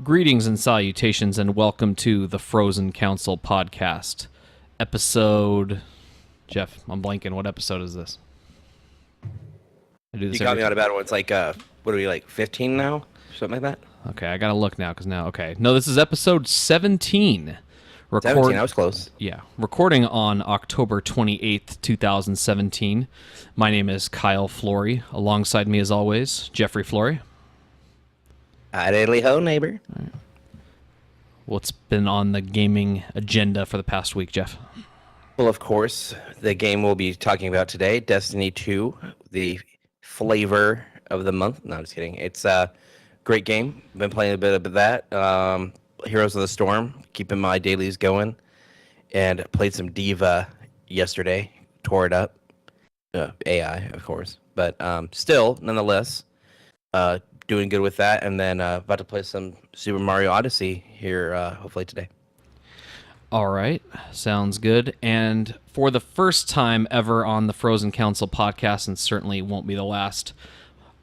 Greetings and salutations, and welcome to the Frozen Council podcast. Episode... Jeff, I'm blanking. What episode is this? I do this You got every me on a bad one. It's like, what are we, like 15 now? Something like that? Okay, I gotta look now, because now... Okay. No, this is episode 17. 17, I was close. Yeah. Recording on October 28th, 2017. My name is Kyle Flory. Alongside me, as always, Jeffrey Flory. Hi, diddly ho, neighbor. What's been on the gaming agenda for the past week, Jeff? Well, of course, the game we'll be talking about today, Destiny 2, the flavor of the month. No, just kidding. It's a great game. Been playing a bit of that. Heroes of the Storm, keeping my dailies going. And played some Diva yesterday. Tore it up. AI, of course. But still, nonetheless, doing good with that. And then about to play some Super Mario Odyssey here, hopefully today. All right, sounds good. And for the first time ever on the Frozen Council podcast, and certainly won't be the last,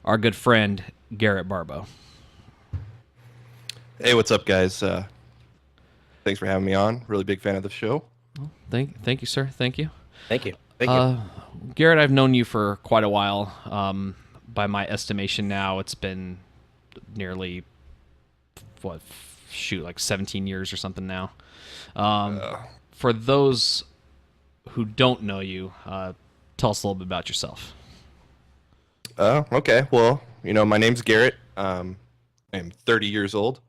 our good friend, Garrett Barbo. Hey, what's up, guys? Thanks for having me on. Really big fan of the show. Thank you, sir. Thank you. Thank you. Thank you. Garrett, I've known you for quite a while. By my estimation now, it's been nearly, like 17 years or something now. For those who don't know you, tell us a little bit about yourself. Okay. Well, my name's Garrett. I'm 30 years old.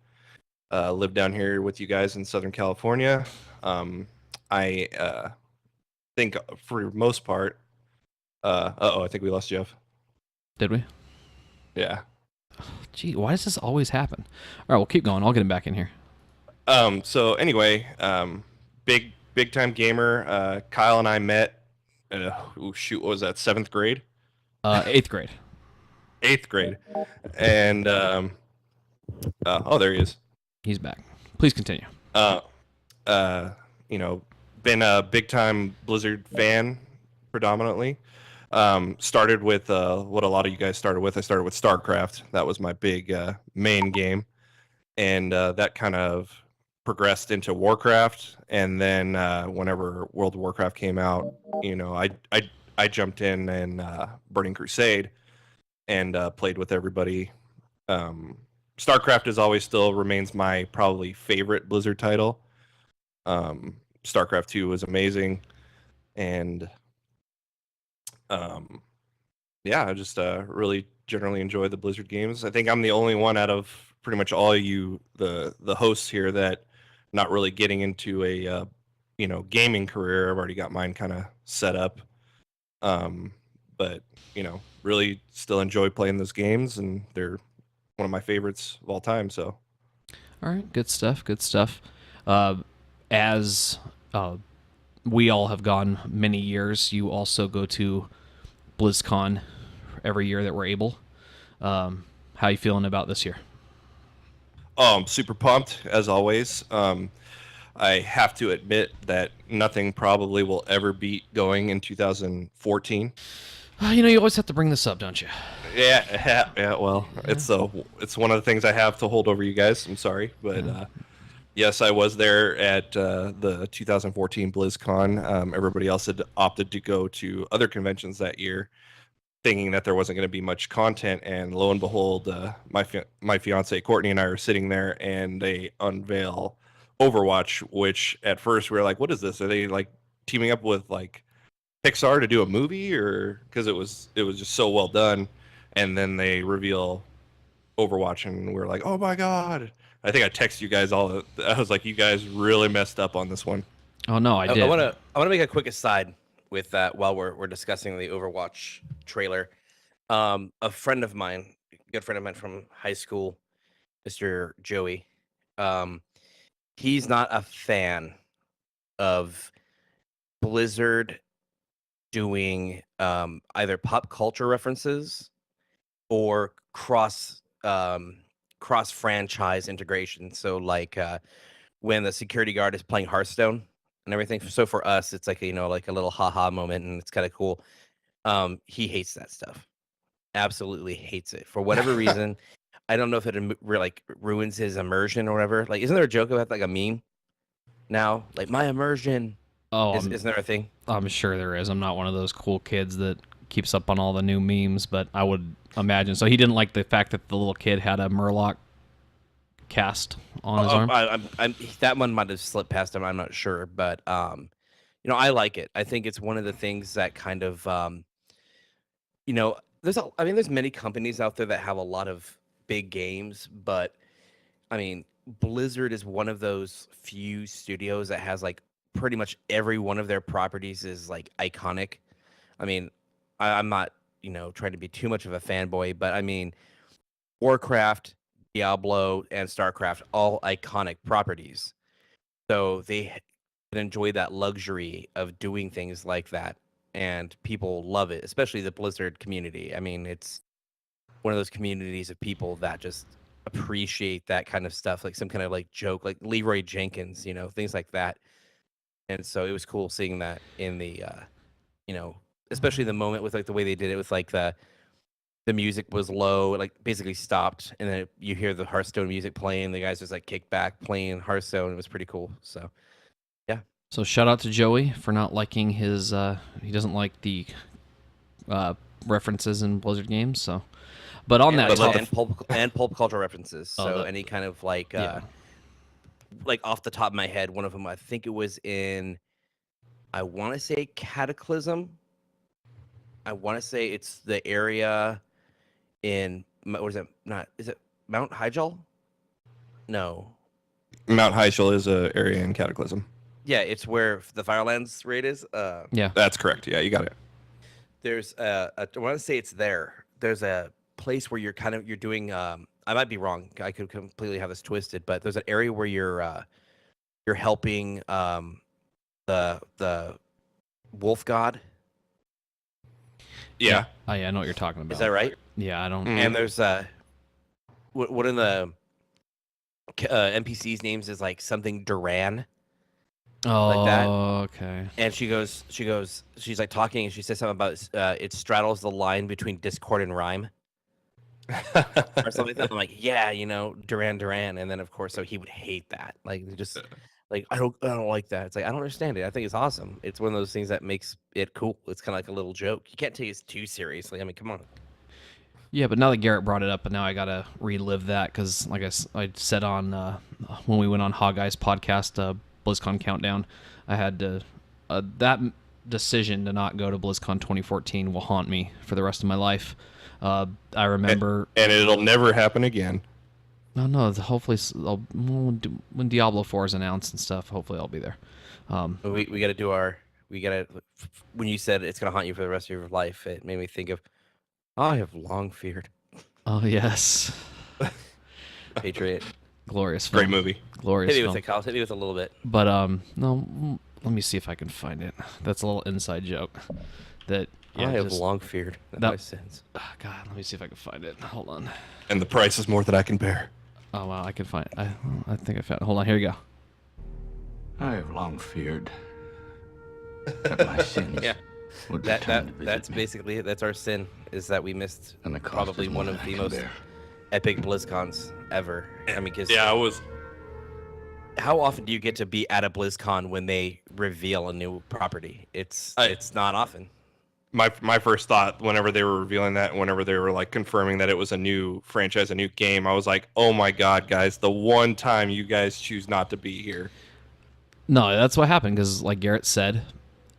Live down here with you guys in Southern California. I think for the most part, I think we lost Jeff. Did we? Yeah. Gee, why does this always happen? All right, we'll keep going. I'll get him back in here. So anyway, big time gamer. Kyle and I met. What was that? 7th grade? 8th grade. 8th grade. And there he is. He's back. Please continue. Been a big time Blizzard fan predominantly. Started with what a lot of you guys started with. I started with StarCraft. That was my big main game, and that kind of progressed into Warcraft. And then whenever World of Warcraft came out, I jumped in and Burning Crusade and played with everybody. StarCraft is always still remains my probably favorite Blizzard title. StarCraft 2 was amazing, and I just really generally enjoy the Blizzard games. I think I'm the only one out of pretty much all you, the hosts here, that not really getting into a gaming career. I've already got mine kind of set up, but really still enjoy playing those games, and they're one of my favorites of all time. So, all right, good stuff. Good stuff. As we all have gone many years, you also go to BlizzCon every year that we're able. How you feeling about this year? I'm super pumped, as always. I have to admit that nothing probably will ever beat going in 2014. You always have to bring this up, don't you? Yeah. Well, it's one of the things I have to hold over you guys. I'm sorry, but yes, I was there at the 2014 BlizzCon. Everybody else had opted to go to other conventions that year, thinking that there wasn't going to be much content. And lo and behold, my fiance Courtney and I are sitting there, and they unveil Overwatch. Which at first we were like, "What is this? Are they like teaming up with like Pixar to do a movie?" Or because it was just so well done. And then they reveal Overwatch, and we're like, "Oh my god!" I think I texted you guys all. I was like, "You guys really messed up on this one." Oh no, I did. I want to make a quick aside with that while we're discussing the Overwatch trailer. A friend of mine, good friend of mine from high school, Mr. Joey, he's not a fan of Blizzard doing either pop culture references or cross franchise integration. So like when the security guard is playing Hearthstone and everything. So for us, it's like like a little haha moment, and it's kind of cool. He hates that stuff. Absolutely hates it for whatever reason. I don't know if it like ruins his immersion or whatever. Like, isn't there a joke about like a meme now? Like my immersion Oh, isn't there a thing? I'm sure there is. I'm not one of those cool kids that keeps up on all the new memes, but I would imagine. So he didn't like the fact that the little kid had a Murloc cast on his arm. That one might have slipped past him. I'm not sure, but I like it. I think it's one of the things that kind of there's many companies out there that have a lot of big games, but I mean, Blizzard is one of those few studios that has like pretty much every one of their properties is like iconic. I mean, I'm not, trying to be too much of a fanboy, but I mean, Warcraft, Diablo, and StarCraft, all iconic properties. So they can enjoy that luxury of doing things like that. And people love it, especially the Blizzard community. I mean, it's one of those communities of people that just appreciate that kind of stuff, like some kind of like joke, like Leroy Jenkins, things like that. And so it was cool seeing that in the, especially the moment with like the way they did it with like the music was low, like basically stopped, and then you hear the Hearthstone music playing. The guys just like kick back playing Hearthstone. It was pretty cool. So, yeah. So shout out to Joey for not liking his. He doesn't like the references in Blizzard games. So, but on that topic, and pulp culture references. So any kind of like, yeah. like off the top of my head, one of them I think it was in. I want to say Cataclysm. I want to say it's the area in what is it? Not is it Mount Hyjal? No. Mount Hyjal is a area in Cataclysm. Yeah, it's where the Firelands raid is. Yeah, that's correct. Yeah, you got it. There's I want to say it's there. There's a place where you're doing. I might be wrong. I could completely have this twisted, but there's an area where you're helping the wolf god. Yeah. Oh yeah, I know what you're talking about. Is that right? Yeah, I don't. And there's one of the NPCs' names is like something Duran. Oh, like that. Okay. And she's like talking, and she says something about it straddles the line between discord and rhyme, or something like that. I'm like, yeah, Duran, and then of course, so he would hate that, like just like I don't like that. It's like I don't understand it. I think it's awesome. It's one of those things that makes it cool. It's kind of like a little joke. You can't take it too seriously. I mean, come on. Yeah, but now that Garrett brought it up, and now I gotta relive that because, like I said on when we went on Hawkeye's podcast, BlizzCon Countdown, I had to that decision to not go to BlizzCon 2014 will haunt me for the rest of my life. I remember, and it'll never happen again. No, hopefully when Diablo 4 is announced and stuff, hopefully I'll be there. We got to do when you said it's gonna haunt you for the rest of your life, it made me think of I have long feared. Oh yes, Patriot. Glorious film. Great movie. Glorious film. Hit me with a little bit. But no, let me see if I can find it. That's a little inside joke. That I have long feared my sins. Oh, God, let me see if I can find it. Hold on. And the price is more than I can bear. Oh wow, I can find it. I think I found it. Hold on, here you go. I have long feared that my sins would return to visit that's me. basically it. That's our sin, is that we missed And the cost probably is one more of than the I can most bear. epic BlizzCons ever. I mean, because Yeah, I was. how often do you get to be at a BlizzCon when they reveal a new property? It's not often. My first thought whenever they were revealing that, whenever they were like confirming that it was a new franchise, a new game, I was like, oh my God, guys, the one time you guys choose not to be here. No, that's what happened because, like Garrett said,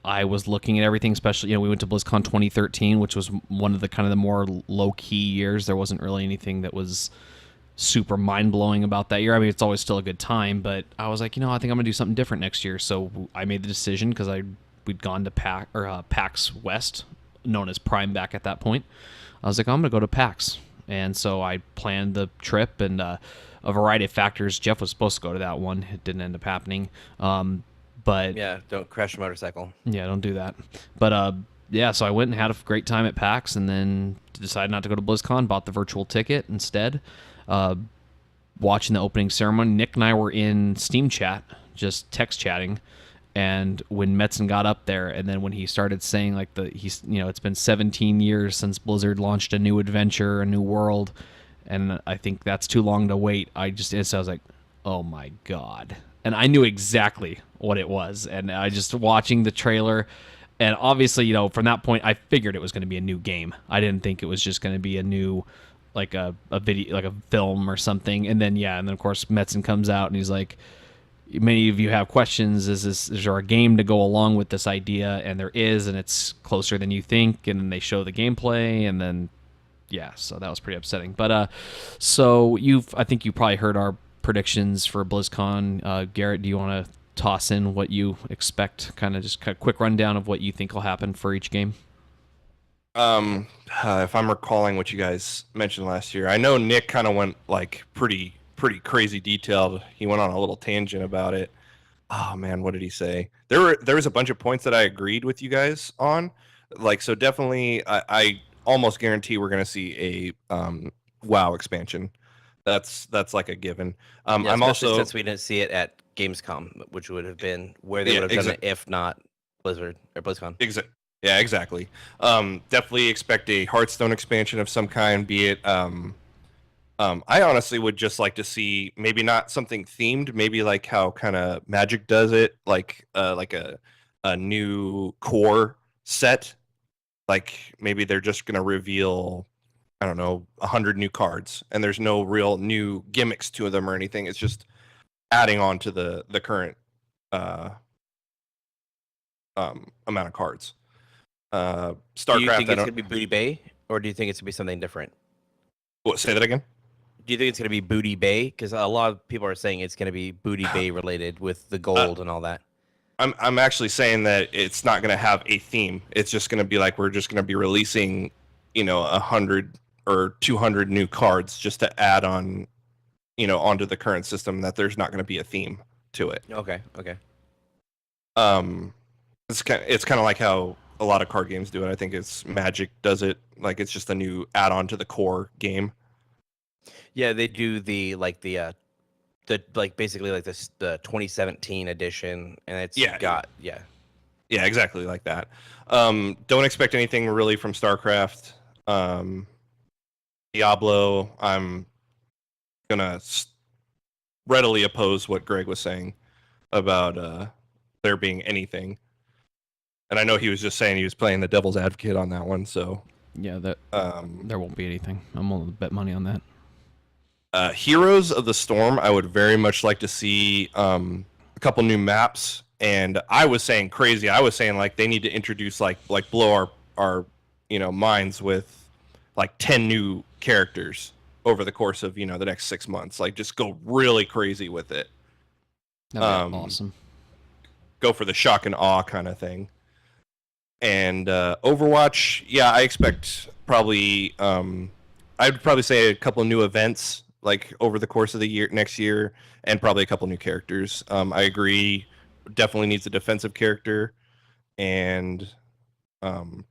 I was looking at everything, especially, we went to BlizzCon 2013, which was one of the kind of the more low-key years. There wasn't really anything that was super mind-blowing about that year. I mean, it's always still a good time, but I was like, I think I'm going to do something different next year. So I made the decision because we'd gone to PAX West, known as Prime back at that point. I was like, I'm going to go to PAX. And so I planned the trip, and a variety of factors. Jeff was supposed to go to that one. It didn't end up happening. But Yeah, don't crash a motorcycle. yeah, don't do that. But yeah, so I went and had a great time at PAX, and then decided not to go to BlizzCon, bought the virtual ticket instead. Watching the opening ceremony, Nick and I were in Steam chat, just text chatting. And when Metzen got up there, and then when he started saying like it's been 17 years since Blizzard launched a new adventure, a new world, and I think that's too long to wait. I was like, oh my god, and I knew exactly what it was, and I just watching the trailer, and obviously, from that point, I figured it was going to be a new game. I didn't think it was just going to be a new, like a video, like a film or something. And then of course Metzen comes out and he's like, many of you have questions. Is there a game to go along with this idea? And there is, and it's closer than you think. And then they show the gameplay, and then so that was pretty upsetting. But so I think you probably heard our predictions for BlizzCon. Garrett, do you want to toss in what you expect? Kind of quick rundown of what you think will happen for each game. If I'm recalling what you guys mentioned last year, I know Nick kind of went like pretty crazy detailed. He went on a little tangent about it. Oh man, what did he say? There was a bunch of points that I agreed with you guys on. Like, so definitely, I almost guarantee we're gonna see a WoW expansion. That's like a given. I'm also, since we didn't see it at Gamescom, which would have been where they would have done it if not Blizzard or BlizzCon. Yeah, exactly. Definitely expect a Hearthstone expansion of some kind, be it I honestly would just like to see maybe not something themed, maybe like how kind of Magic does it, like a new core set. Like maybe they're just gonna reveal, I don't know, 100 new cards, and there's no real new gimmicks to them or anything. It's just adding on to the current amount of cards. StarCraft. Do you think it's gonna be Booty Bay, or do you think it's gonna be something different? What? Say that again. Do you think it's gonna be Booty Bay? Because a lot of people are saying it's gonna be Booty Bay related with the gold and all that. I'm actually saying that it's not going to have a theme. It's just going to be like we're just going to be releasing, 100 or 200 new cards just to add on, onto the current system. That there's not going to be a theme to it. Okay. It's kind of like how a lot of card games do it. I think it's Magic does it. Like it's just a new add-on to the core game. Yeah, they do the basically like this the 2017 edition, and it's Yeah, exactly like that. Don't expect anything really from StarCraft. Diablo, I'm gonna readily oppose what Greg was saying about there being anything. And I know he was just saying he was playing the devil's advocate on that one, so yeah, that there won't be anything. I'm willing to bet money on that. Heroes of the Storm, I would very much like to see a couple new maps. And I was saying crazy. I was saying like they need to introduce like blow our minds with like 10 new characters over the course of the next 6 months. Like just go really crazy with it. That'd be awesome. Go for the shock and awe kind of thing. And Overwatch, yeah, I expect probably I'd probably say a couple of new events like over the course of the next year, and probably a couple new characters. I agree, definitely needs a defensive character, and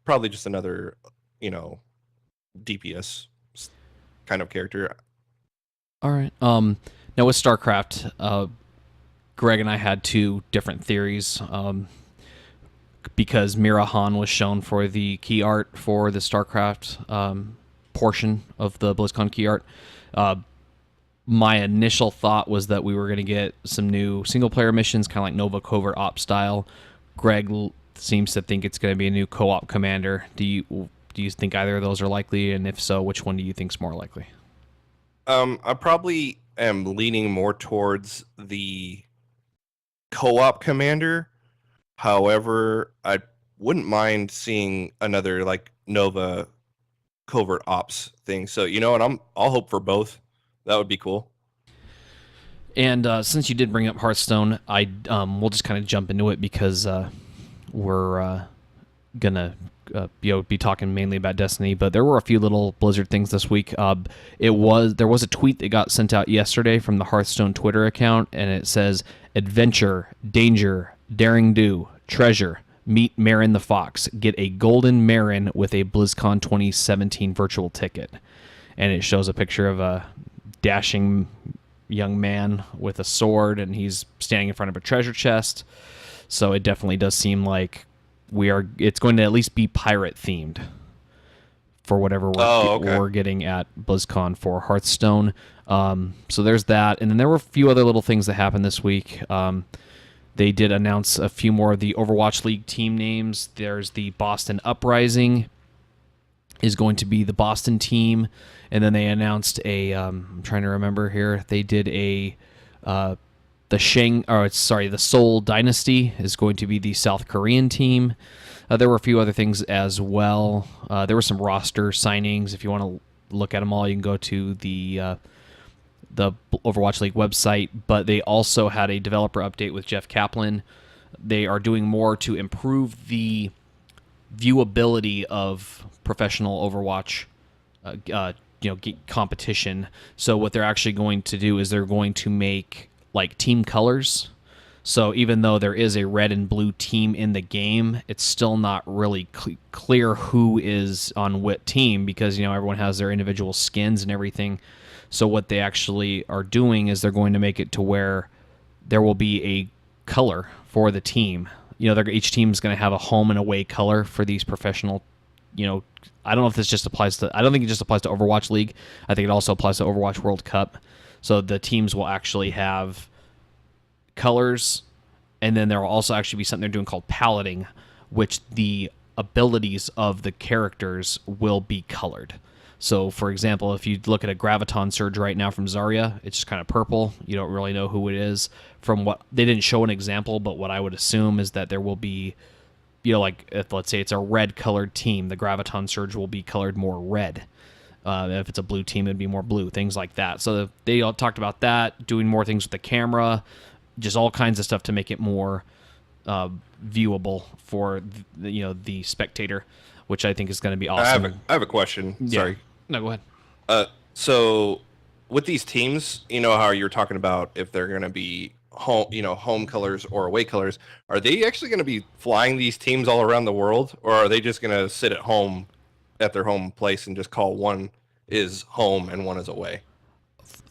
probably just another, DPS kind of character. All right. Now with StarCraft, Greg and I had two different theories. Because Mira Han was shown for the key art for the StarCraft portion of the BlizzCon key art. My initial thought was that we were going to get some new single-player missions, kind of like Nova Covert Op style. Greg seems to think it's going to be a new co-op commander. Do you think either of those are likely? And if so, which one do you think is more likely? I probably am leaning more towards the co-op commander. However, I wouldn't mind seeing another like Nova Covert Ops thing. So you know what? I'll hope for both. That would be cool. And since you did bring up Hearthstone, we'll just kind of jump into it because we're gonna be talking mainly about Destiny. But there were a few little Blizzard things this week. There was a tweet that got sent out yesterday from the Hearthstone Twitter account, and it says, "Adventure, danger, daring do, treasure. Meet Marin the Fox. Get a golden Marin with a BlizzCon 2017 virtual ticket." And it shows a picture of a dashing young man with a sword, and he's standing in front of a treasure chest. So it definitely does seem like it's going to at least be pirate themed for whatever we're getting at BlizzCon for Hearthstone. So there's that. And then there were a few other little things that happened this week. They did announce a few more of the Overwatch League team names. There's the Boston Uprising is going to be the Boston team. And then they announced I'm trying to remember here. They did the Seoul Dynasty is going to be the South Korean team. There were a few other things as well. There were some roster signings. If you want to look at them all, you can go to the Overwatch League website. But they also had a developer update with Jeff Kaplan. They are doing more to improve the viewability of professional Overwatch competition. So what they're actually going to do is they're going to make like team colors. So even though there is a red and blue team in the game, it's still not really clear who is on what team because, everyone has their individual skins and everything. So what they actually are doing is they're going to make it to where there will be a color for the team. Each team is going to have a home and away color for these professional, I don't know if this just applies to, I don't think it just applies to Overwatch League. I think it also applies to Overwatch World Cup. So the teams will actually have colors, and then there will also actually be something they're doing called paletting, which the abilities of the characters will be colored. So, for example, if you look at a Graviton Surge right now from Zarya, it's just kind of purple. You don't really know who it is. From what they didn't show an example, but what I would assume is that there will be, like if let's say it's a red colored team, the Graviton Surge will be colored more red. If it's a blue team, it'd be more blue. Things like that. So they all talked about that, doing more things with the camera. Just all kinds of stuff to make it more viewable for the spectator, which I think is going to be awesome. I have a question. Yeah. Sorry. No, go ahead. So with these teams, how you're talking about if they're going to be home colors or away colors, are they actually going to be flying these teams all around the world, or are they just going to sit at home at their home place and just call one is home and one is away?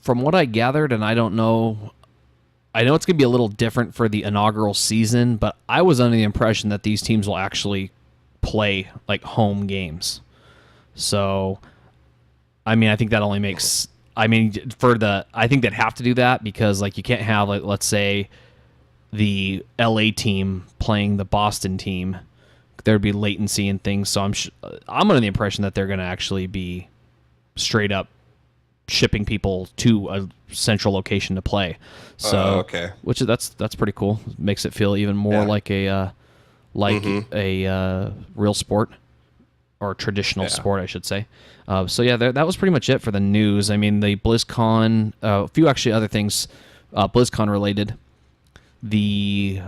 From what I gathered, and I don't know. I know it's going to be a little different for the inaugural season, but I was under the impression that these teams will actually play like home games. So, I think that only makes. I think they'd have to do that because like you can't have like let's say the LA team playing the Boston team. There'd be latency and things. So I'm under the impression that they're going to actually be straight up shipping people to a central location to play. So okay, which is that's pretty cool. Makes it feel even more like a real sport or traditional sport, I should say. So that was pretty much it for the news. The BlizzCon, a few actually other things, BlizzCon related. They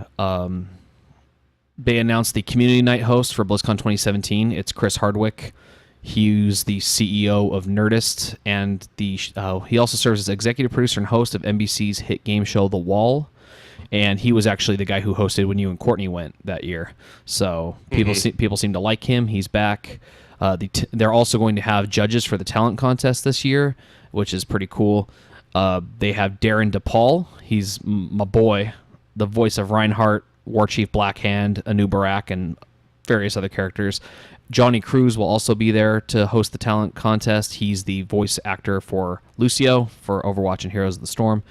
announced the community night host for BlizzCon 2017. It's Chris Hardwick. He's the CEO of Nerdist, and he also serves as executive producer and host of NBC's hit game show The Wall. And he was actually the guy who hosted when you and Courtney went that year. So people seem to like him. He's back. They're also going to have judges for the talent contest this year, which is pretty cool. They have Darren DePaul. He's my boy, the voice of Reinhardt, War Chief Blackhand, Anu Barak, and various other characters. Johnny Cruz will also be there to host the talent contest. He's the voice actor for Lucio for Overwatch and Heroes of the Storm.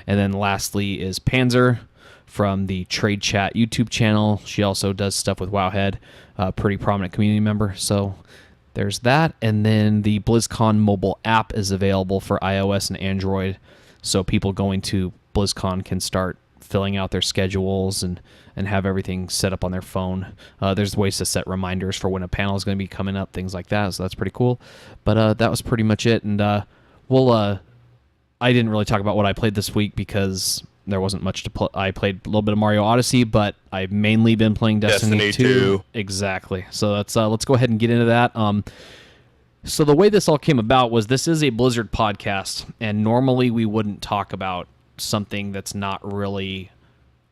And then lastly is Panzer from the Trade Chat YouTube channel. She also does stuff with Wowhead, a pretty prominent community member. So there's that. And then the BlizzCon mobile app is available for iOS and Android. So people going to BlizzCon can start filling out their schedules and have everything set up on their phone. There's ways to set reminders for when a panel is going to be coming up, things like that. So that's pretty cool. But that was pretty much it. And I didn't really talk about what I played this week because there wasn't much to play. I played a little bit of Mario Odyssey, but I've mainly been playing Destiny 2. Exactly. So let's go ahead and get into that. So the way this all came about was this is a Blizzard podcast, and normally we wouldn't talk about something that's not really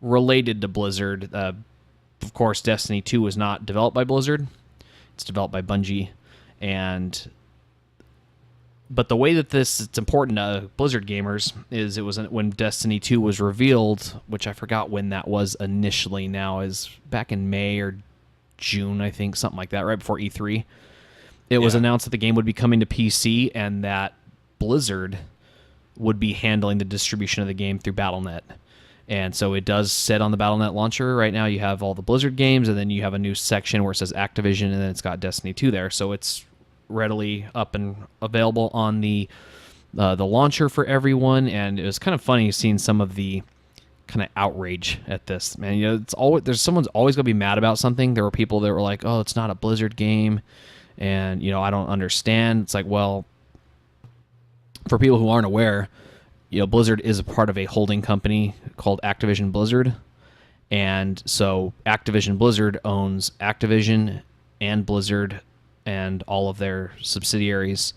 related to Blizzard. Of course, Destiny 2 is not developed by Blizzard. It's developed by Bungie. But the way that it's important to Blizzard gamers is it was when Destiny 2 was revealed, which I forgot when that was initially now, is back in May or June, I think, something like that, right before E3. it was announced that the game would be coming to PC and that Blizzard would be handling the distribution of the game through Battle.net. And so it does sit on the Battle.net launcher. Right now you have all the Blizzard games, and then you have a new section where it says Activision, and then it's got Destiny 2 there. So it's readily up and available on the launcher for everyone. And it was kind of funny seeing some of the kind of outrage at this. Man, it's always someone's always going to be mad about something. There were people that were like, "Oh, it's not a Blizzard game," and I don't understand. It's like, well, for people who aren't aware, Blizzard is a part of a holding company called Activision Blizzard. And so Activision Blizzard owns Activision and Blizzard and all of their subsidiaries.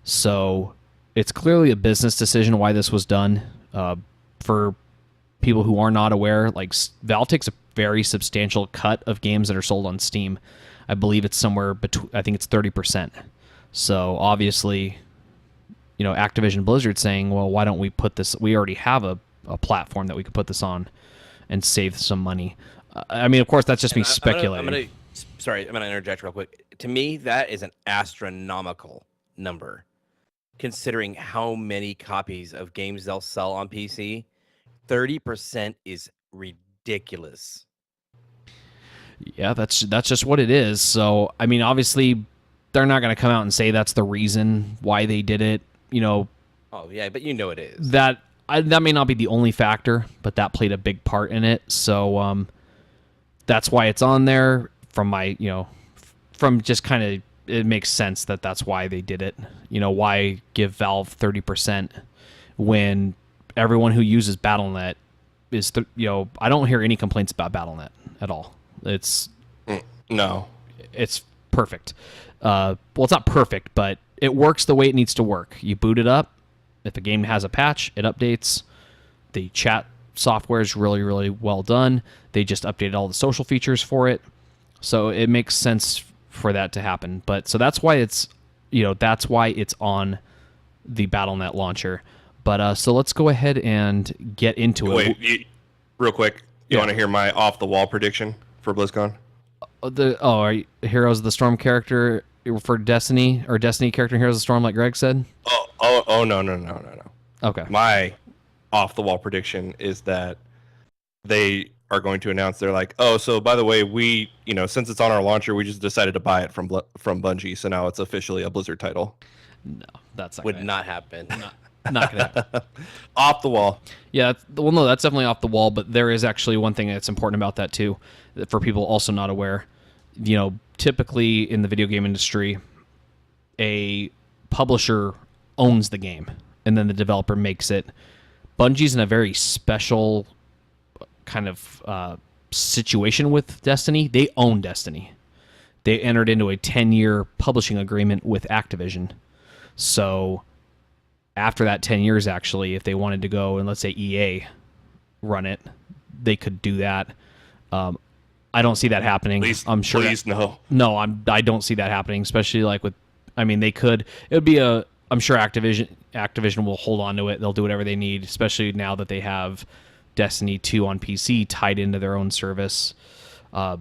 So it's clearly a business decision why this was done. For people who are not aware, like Valve takes a very substantial cut of games that are sold on Steam. I believe it's somewhere between, I think it's 30%. So obviously, Activision Blizzard saying, well, why don't we put this, we already have a platform that we could put this on and save some money. I mean, of course, that's just me speculating. I'm going to interject real quick. To me, that is an astronomical number, considering how many copies of games they'll sell on PC. 30% is ridiculous. Yeah, that's just what it is. So, I mean, obviously, they're not going to come out and say that's the reason why they did it. Oh yeah, but it is. That may not be the only factor, but that played a big part in it. So that's why it's on there. From my, from just kind of, it makes sense that that's why they did it. Why give Valve 30% when everyone who uses Battle.net is, I don't hear any complaints about Battle.net at all. It's perfect. Well, it's not perfect, but it works the way it needs to work. You boot it up. If a game has a patch, it updates. The chat software is really, really well done. They just updated all the social features for it. So it makes sense for that to happen. But so that's why it's, on the Battle.net launcher. But so let's go ahead and get into it. Wait, real quick. You want to hear my off the wall prediction for BlizzCon? Are you Heroes of the Storm character for Destiny, or Destiny character in Heroes of the Storm, like Greg said? No. Okay. My off the wall prediction is that they are going to announce, they're like, oh, so by the way, we, since it's on our launcher, we just decided to buy it from Bungie, so now it's officially a Blizzard title. No, that's not would not happen. Not gonna happen. Off the wall. Yeah, well, no, that's definitely off the wall. But there is actually one thing that's important about that too, for people also not aware. Typically in the video game industry, a publisher owns the game, and then the developer makes it. Bungie's in a very special kind of situation with Destiny. They own Destiny. They entered into a 10-year publishing agreement with Activision. So after that 10 years, actually, if they wanted to go and let's say EA run it, they could do that. I don't see that happening. I'm sure. Please, no. No, I don't see that happening, especially like with. I mean, they could. It would be a. I'm sure Activision will hold on to it. They'll do whatever they need, especially now that they have Destiny 2 on PC tied into their own service. I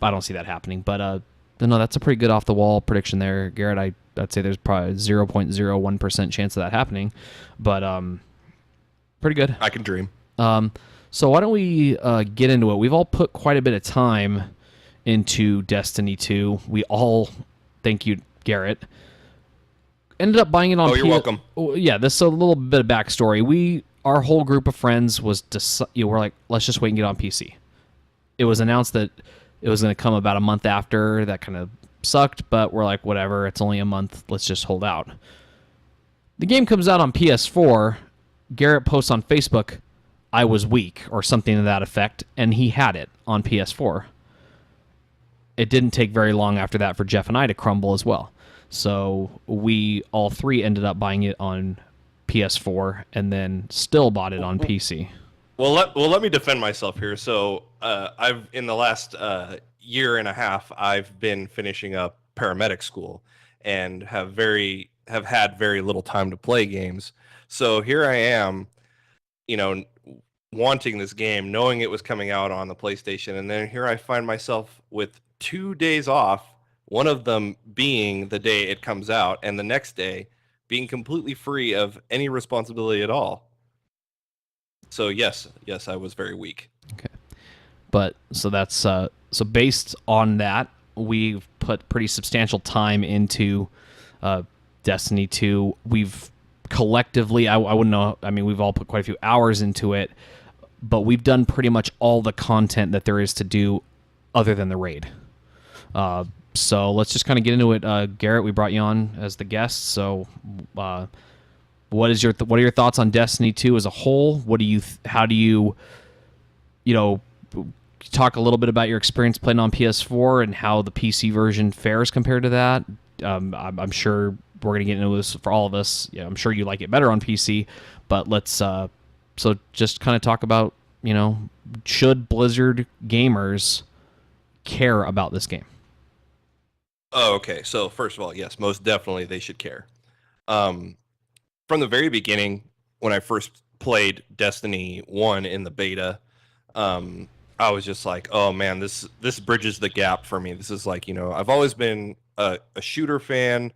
don't see that happening, but no, that's a pretty good off the wall prediction there, Garrett. I'd say there's probably 0.01% chance of that happening, but pretty good. I can dream. So why don't we get into it? We've all put quite a bit of time into Destiny 2. We all, thank you, Garrett, ended up buying it on. Oh, you're welcome. Yeah, this is a little bit of backstory. Our whole group of friends was, we're like, let's just wait and get on PC. It was announced that it was going to come about a month after. That kind of sucked, but we're like, whatever, it's only a month, let's just hold out. The game comes out on PS4. Garrett posts on Facebook, I was weak, or something to that effect, and he had it on PS4. It didn't take very long after that for Jeff and I to crumble as well. So we all three ended up buying it on PS4 and then still bought it on PC. Well, let me defend myself here. So I've in the last year and a half, I've been finishing up paramedic school and have had very little time to play games. So here I am, wanting this game, knowing it was coming out on the PlayStation, and then here I find myself with 2 days off One of them being the day it comes out, and the next day being completely free of any responsibility at all. So yes, I was very weak. Okay. But so that's so based on that, we've put pretty substantial time into Destiny 2. We've collectively, I wouldn't know, I mean, we've all put quite a few hours into it, but we've done pretty much all the content that there is to do other than the raid. So let's just kind of get into it. Garrett, we brought you on as the guest, so what are your thoughts on Destiny 2 as a whole? How do you talk a little bit about your experience playing on PS4 and how the PC version fares compared to that? I'm sure we're gonna get into this for all of us. Yeah, I'm sure you like it better on PC, but let's so just kind of talk about, should Blizzard gamers care about this game? Oh, okay. So first of all, yes, most definitely they should care. From the very beginning, when I first played Destiny 1 in the beta, I was just like, oh man, this bridges the gap for me. This is like, I've always been a shooter fan,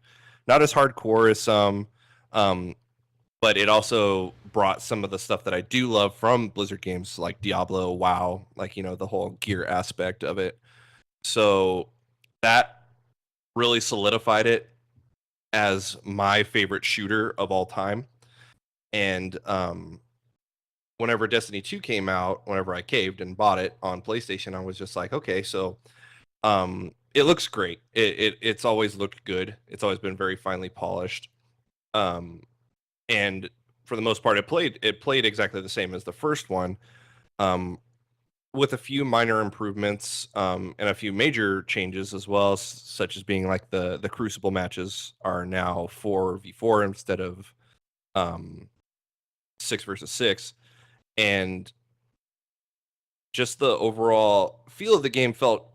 not as hardcore as some, but it also brought some of the stuff that I do love from Blizzard games like Diablo, WoW, like, the whole gear aspect of it. So that really solidified it as my favorite shooter of all time. And whenever Destiny 2 came out, whenever I caved and bought it on PlayStation, I was just like, okay, so it looks great. It's always looked good. It's always been very finely polished. And for the most part, it played exactly the same as the first one, with a few minor improvements and a few major changes as well, such as being like the Crucible matches are now 4v4 instead of 6 versus 6. And just the overall feel of the game felt,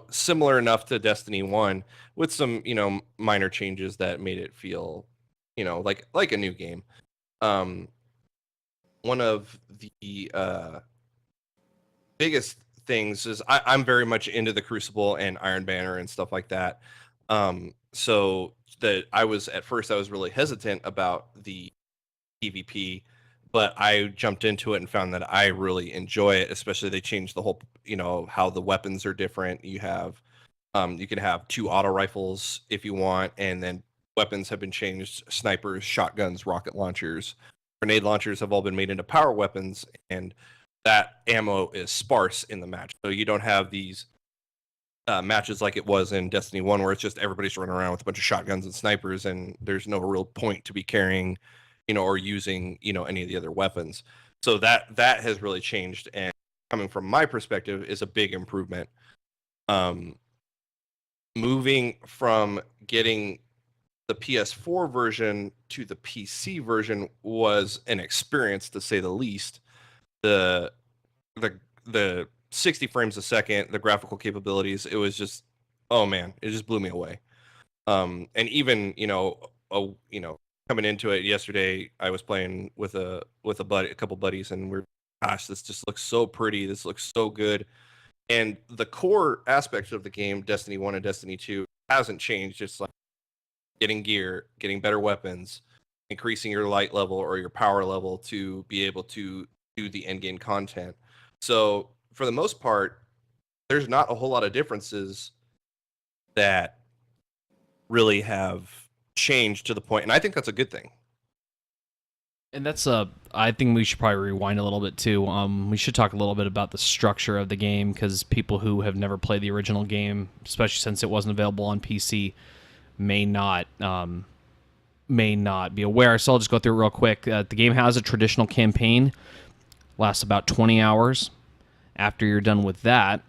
similar enough to Destiny 1 with some, minor changes that made it feel, like a new game. One of the biggest things is I'm very much into the Crucible and Iron Banner and stuff like that. So that I was really hesitant about the PvP, but I jumped into it and found that I really enjoy it. Especially they changed the whole, how the weapons are different. You have, you can have 2 auto rifles if you want, and then weapons have been changed: snipers, shotguns, rocket launchers, grenade launchers have all been made into power weapons, and that ammo is sparse in the match. So you don't have these matches like it was in Destiny 1 where it's just everybody's running around with a bunch of shotguns and snipers and there's no real point to be carrying, or using, any of the other weapons. So that has really changed, and coming from my perspective is a big improvement. Moving from getting the PS4 version to the PC version was an experience, to say the least. The 60 frames a second, the graphical capabilities, it was just, oh man, it just blew me away. And even, coming into it yesterday, I was playing with a couple buddies, and gosh, this just looks so pretty. This looks so good. And the core aspects of the game, Destiny 1 and Destiny 2, hasn't changed. Just like getting gear, getting better weapons, increasing your light level or your power level to be able to do the end game content. So for the most part, there's not a whole lot of differences that really have changed to the point, and I think that's a good thing. And that's I think we should probably rewind a little bit too. We should talk a little bit about the structure of the game, because people who have never played the original game, especially since it wasn't available on PC, may not be aware. So I'll just go through it real quick. The game has a traditional campaign, lasts about 20 hours. After you're done with that,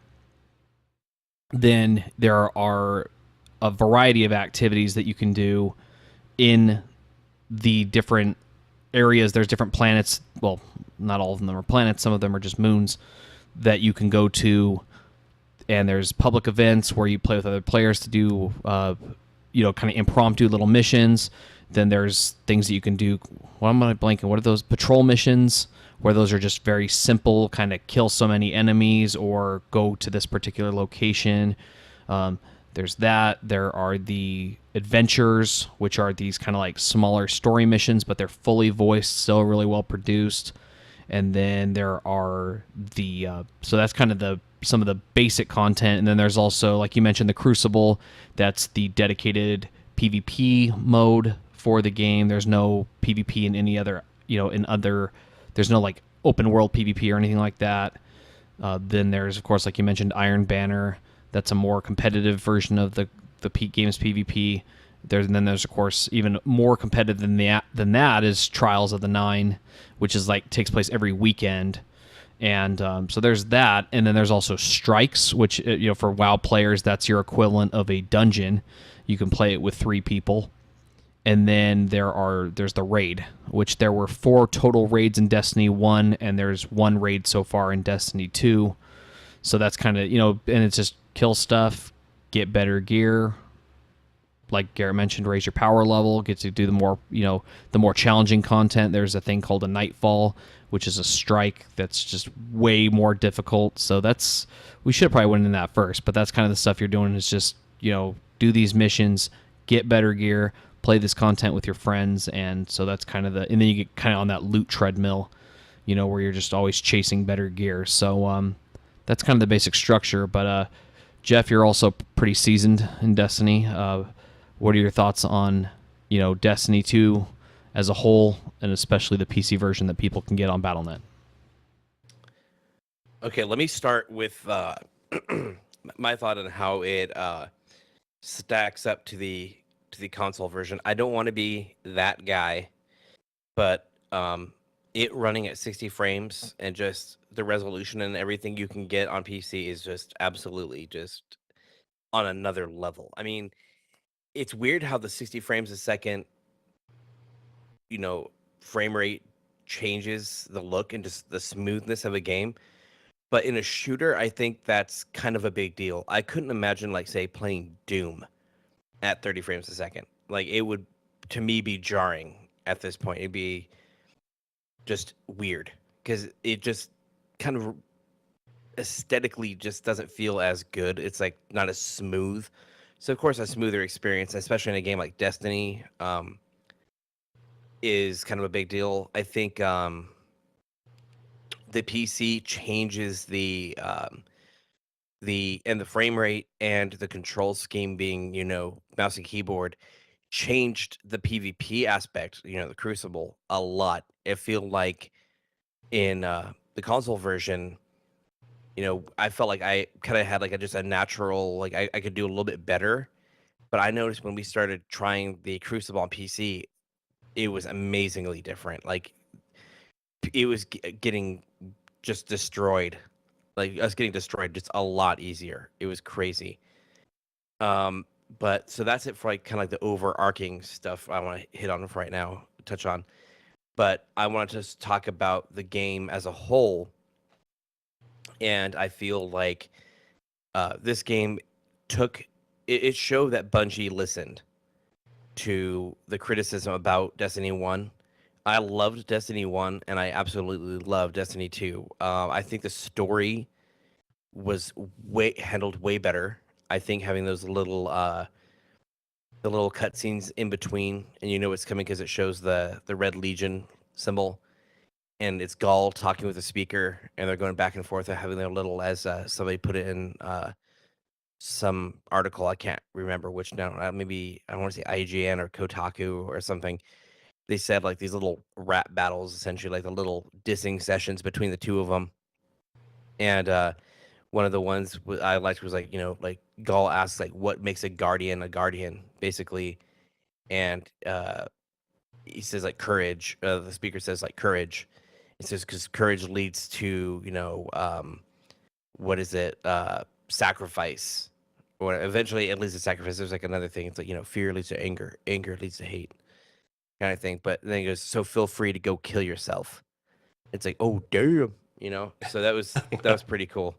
then there are a variety of activities that you can do in the different areas. There's different planets. Well, not all of them are planets. Some of them are just moons that you can go to. And there's public events where you play with other players to do, kind of impromptu little missions. Then there's things that you can do. What am I blanking? What are those? Patrol missions, where those are just very simple, kind of kill so many enemies or go to this particular location. There's that. There are the adventures, which are these kind of like smaller story missions, but they're fully voiced, still really well produced. And then there are the so that's kind of the some of the basic content. And then there's also, like you mentioned, the Crucible. That's the dedicated PvP mode for the game. There's no PvP in any other, there's no like open world PvP or anything like that. Then there's, of course, like you mentioned, Iron Banner. That's a more competitive version of the game's PvP. There's of course even more competitive than that is Trials of the Nine, which is like takes place every weekend. And so there's that, and then there's also Strikes, which for WoW players, that's your equivalent of a dungeon. You can play it with 3 people. And then there's the raid, which there were 4 total raids in Destiny 1, and there's 1 raid so far in Destiny 2. So that's kind of, and it's just kill stuff, get better gear. Like Garrett mentioned, raise your power level, get to do the more challenging content. There's a thing called a Nightfall, which is a strike that's just way more difficult. So we should probably went in that first, but that's kind of the stuff you're doing is just, do these missions, get better gear, play this content with your friends. And so that's kind of and then you get kind of on that loot treadmill, where you're just always chasing better gear. So that's kind of the basic structure. But Jeff, you're also pretty seasoned in Destiny. What are your thoughts on, Destiny 2 as a whole, and especially the PC version that people can get on Battle.net? Okay, let me start with my thought on how it stacks up to the console version. I don't want to be that guy, but it running at 60 frames and just the resolution and everything you can get on PC is just absolutely just on another level. I mean, it's weird how the 60 frames a second, frame rate changes the look and just the smoothness of a game. But in a shooter, I think that's kind of a big deal. I couldn't imagine, like, say, playing Doom at 30 frames a second. Like, it would, to me, be jarring at this point. It'd be just weird because it just kind of aesthetically just doesn't feel as good. It's like not as smooth. So of course a smoother experience, especially in a game like Destiny, is kind of a big deal. I think the PC changes the frame rate and the control scheme being, mouse and keyboard changed the PvP aspect, the Crucible a lot. It feel like in the console version, I felt like I kind of had like just a natural, like I could do a little bit better. But I noticed when we started trying the Crucible on PC, it was amazingly different. Like it was getting just destroyed. Like us getting destroyed just a lot easier. It was crazy. But so that's it for like kind of like the overarching stuff I want to hit on for right now, touch on. But I want to just talk about the game as a whole. And I feel like this game it showed that Bungie listened to the criticism about Destiny 1. I loved Destiny 1, and I absolutely loved Destiny 2. I think the story was handled way better. I think having those little the little cutscenes in between, and it's coming because it shows the Red Legion symbol, and it's Gaul talking with the speaker, and they're going back and forth and having their little, as somebody put it in some article, I can't remember which now, maybe I want to say IGN or Kotaku or something. They said like these little rap battles, essentially like the little dissing sessions between the two of them. And one of the ones I liked was like, like Gaul asks like, what makes a guardian, basically. And he says like courage. The speaker says like courage. It says because courage leads to, what is it? Sacrifice. Or eventually it leads to sacrifice. There's like another thing. It's like, fear leads to anger. Anger leads to hate. Kind of thing. But then he goes, so feel free to go kill yourself. It's like, oh damn, So that was pretty cool.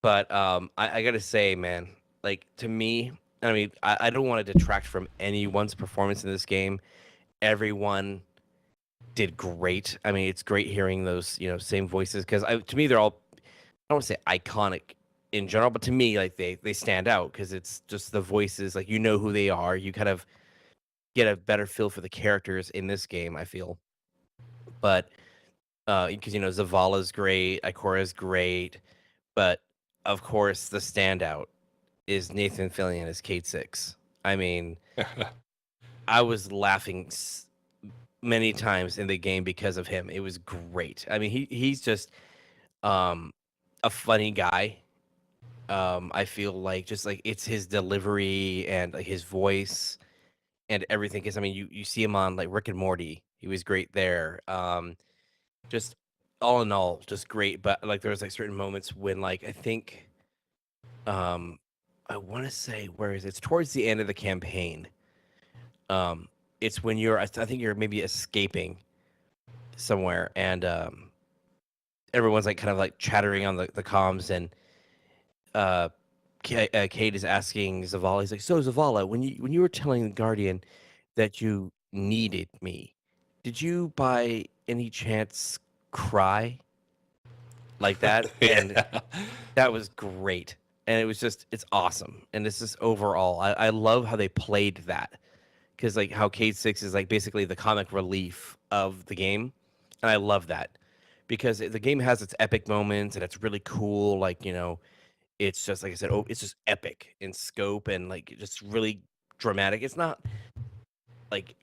But I gotta say, man, like to me, I mean, I don't want to detract from anyone's performance in this game. Everyone did great. I mean, it's great hearing those, same voices because to me they're all, I don't want to say iconic in general, but to me, like they stand out because it's just the voices, like you know who they are. You kind of get a better feel for the characters in this game, I feel. But because Zavala's great, Ikora's great, but of course the standout is Nathan Fillion as Kate Six. I mean, I was laughing many times in the game because of him. It was great. I mean, he's just a funny guy. I feel like just like it's his delivery and like his voice and everything. Because I mean, you see him on like Rick and Morty. He was great there. Just all in all, just great. But like there was like certain moments when like I think, I want to say where is it? It's towards the end of the campaign. It's when I think you're maybe escaping somewhere, and everyone's like kind of like chattering on the comms, and Kate is asking Zavala. He's like, "So Zavala, when you were telling the Guardian that you needed me, did you by any chance cry like that?" And that was great, and it's awesome, and it's just overall, I love how they played that. Because like how Cade 6 is like basically the comic relief of the game, and I love that because the game has its epic moments and it's really cool. Like it's just like I said, it's just epic in scope and like just really dramatic. It's not like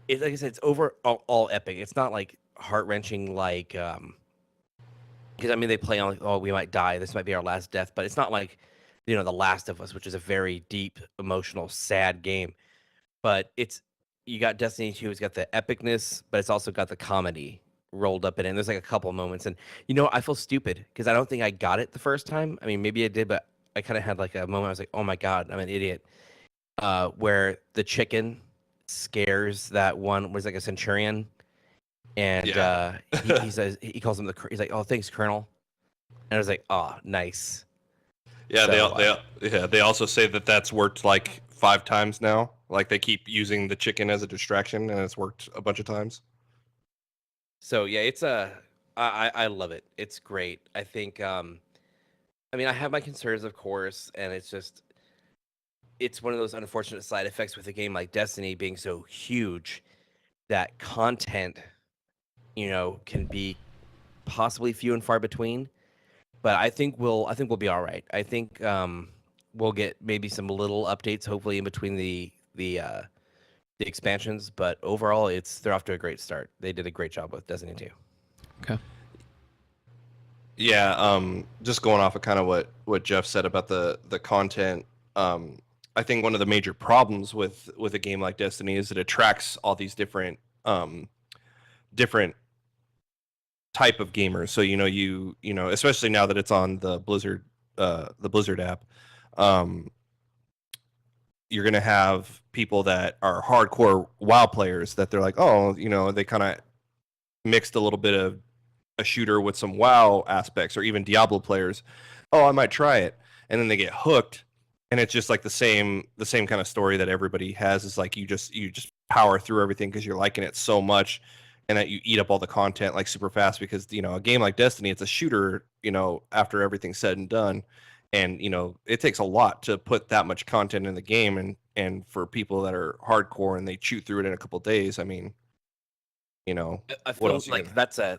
like I said, it's all epic. It's not like heart wrenching like because I mean they play on like, oh, we might die, this might be our last death, but it's not like The Last of Us, which is a very deep, emotional, sad game. But you got Destiny 2, it's got the epicness, but it's also got the comedy rolled up in it. And there's like a couple moments, and I feel stupid because I don't think I got it the first time. I mean, maybe I did, but I kind of had like a moment. I was like, "Oh my god, I'm an idiot." Where the chicken scares that one was like a centurion, and he says he calls him he's like, "Oh, thanks, Colonel," and I was like, "Oh, nice." Yeah, So, they also say that that's worked like 5 times now. Like they keep using the chicken as a distraction, and it's worked a bunch of times. So yeah, I love it. It's great. I think I mean I have my concerns, of course, and it's one of those unfortunate side effects with a game like Destiny being so huge that content, can be possibly few and far between. But I think we'll be all right. I think we'll get maybe some little updates hopefully in between the expansions, but overall they're off to a great start. They did a great job with Destiny 2. Okay. Yeah, just going off of kind of what Jeff said about the content. I think one of the major problems with a game like Destiny is it attracts all these different different type of gamers. So especially now that it's on the Blizzard app, you're gonna have people that are hardcore WoW players that they're like, oh, they kind of mixed a little bit of a shooter with some WoW aspects, or even Diablo players. Oh, I might try it, and then they get hooked, and it's just like the same kind of story that everybody has. Is like you just power through everything because you're liking it so much, and that you eat up all the content like super fast. Because a game like Destiny, it's a shooter. After everything's said and done, and it takes a lot to put that much content in the game, and for people that are hardcore and they chew through it in a couple of days. I mean, I feel like that's a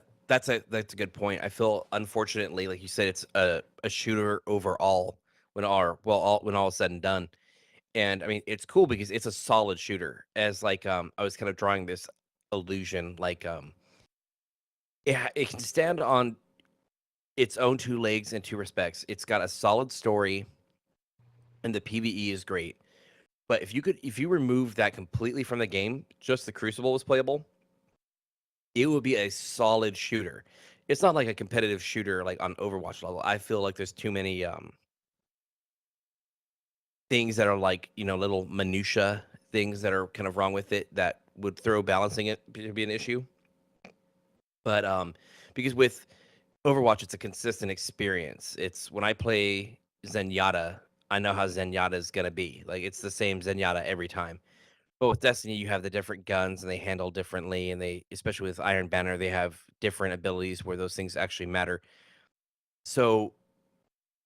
good point. I feel, unfortunately, like you said, it's a shooter overall when all is said and done. And I mean, it's cool because it's a solid shooter. As like I was kind of drawing this illusion, like it can stand on its own two legs in two respects. It's got a solid story, and the PvE is great. But if you remove that completely from the game, just the Crucible was playable, it would be a solid shooter. It's not like a competitive shooter like on Overwatch level. I feel like there's too many things that are like, little minutia things that are kind of wrong with it that would throw balancing it to be an issue. But because with Overwatch, it's a consistent experience. It's when I play Zenyatta, I know how Zenyatta is going to be. Like it's the same Zenyatta every time. But with Destiny, you have the different guns and they handle differently. And they, especially with Iron Banner, they have different abilities where those things actually matter. So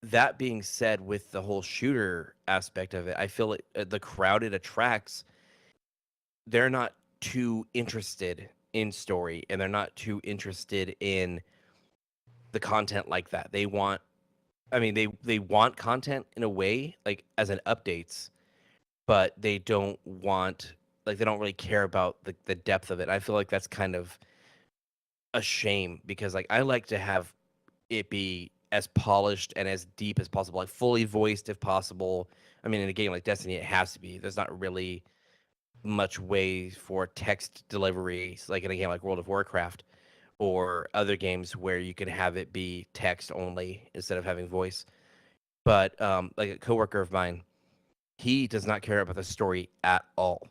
that being said, with the whole shooter aspect of it, I feel like the crowd it attracts, they're not too interested in story, and they're not too interested in the content like that. They want, I mean, they want content in a way, like as an updates, but they don't want, like, they don't really care about the depth of it. I feel like that's kind of a shame, because like I like to have it be as polished and as deep as possible, like fully voiced if possible. I mean, in a game like Destiny, it has to be. There's not really much way for text delivery, like in a game like World of Warcraft or other games where you can have it be text only instead of having voice. But like a coworker of mine, he does not care about the story at all.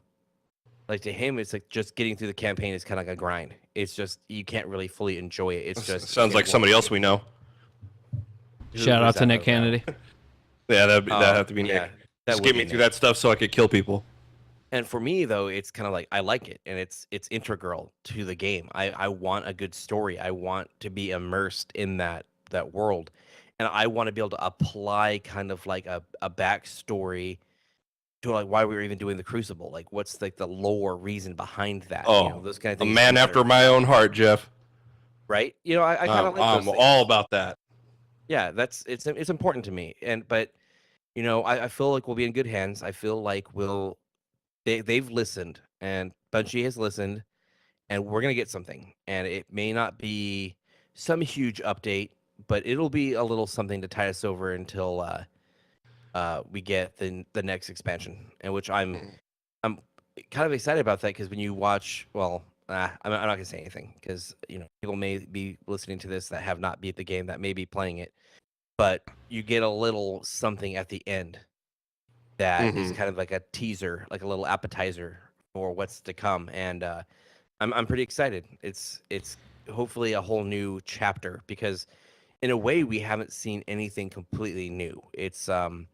Like to him, it's like just getting through the campaign is kind of like a grind. It's just you can't really fully enjoy it. It's just sounds like somebody else we know. Shout out to Nick Kennedy. Yeah, that'd have to be Nick. Yeah, Just get me through that stuff so I could kill people. And for me though, it's kind of like I like it, and it's integral to the game. I want a good story. I want to be immersed in that world, and I want to be able to apply kind of like a backstory to like why we were even doing the Crucible. Like what's like the lore reason behind that? Oh, you know, those kind of a things. man after my own heart, Jeff. Right? You know, I kind of like I'm those all about that. Yeah, it's important to me, but you know, I feel like we'll be in good hands. I feel like they've listened, and Bungie has listened, and we're gonna get something. And it may not be some huge update, but it'll be a little something to tide us over until we get the next expansion. And which I'm kind of excited about that, because when you watch, well, I'm not gonna say anything, because you know people may be listening to this that have not beat the game, that may be playing it, but you get a little something at the end that is kind of like a teaser, like a little appetizer for what's to come. And I'm pretty excited. It's hopefully a whole new chapter, because in a way we haven't seen anything completely new. It's the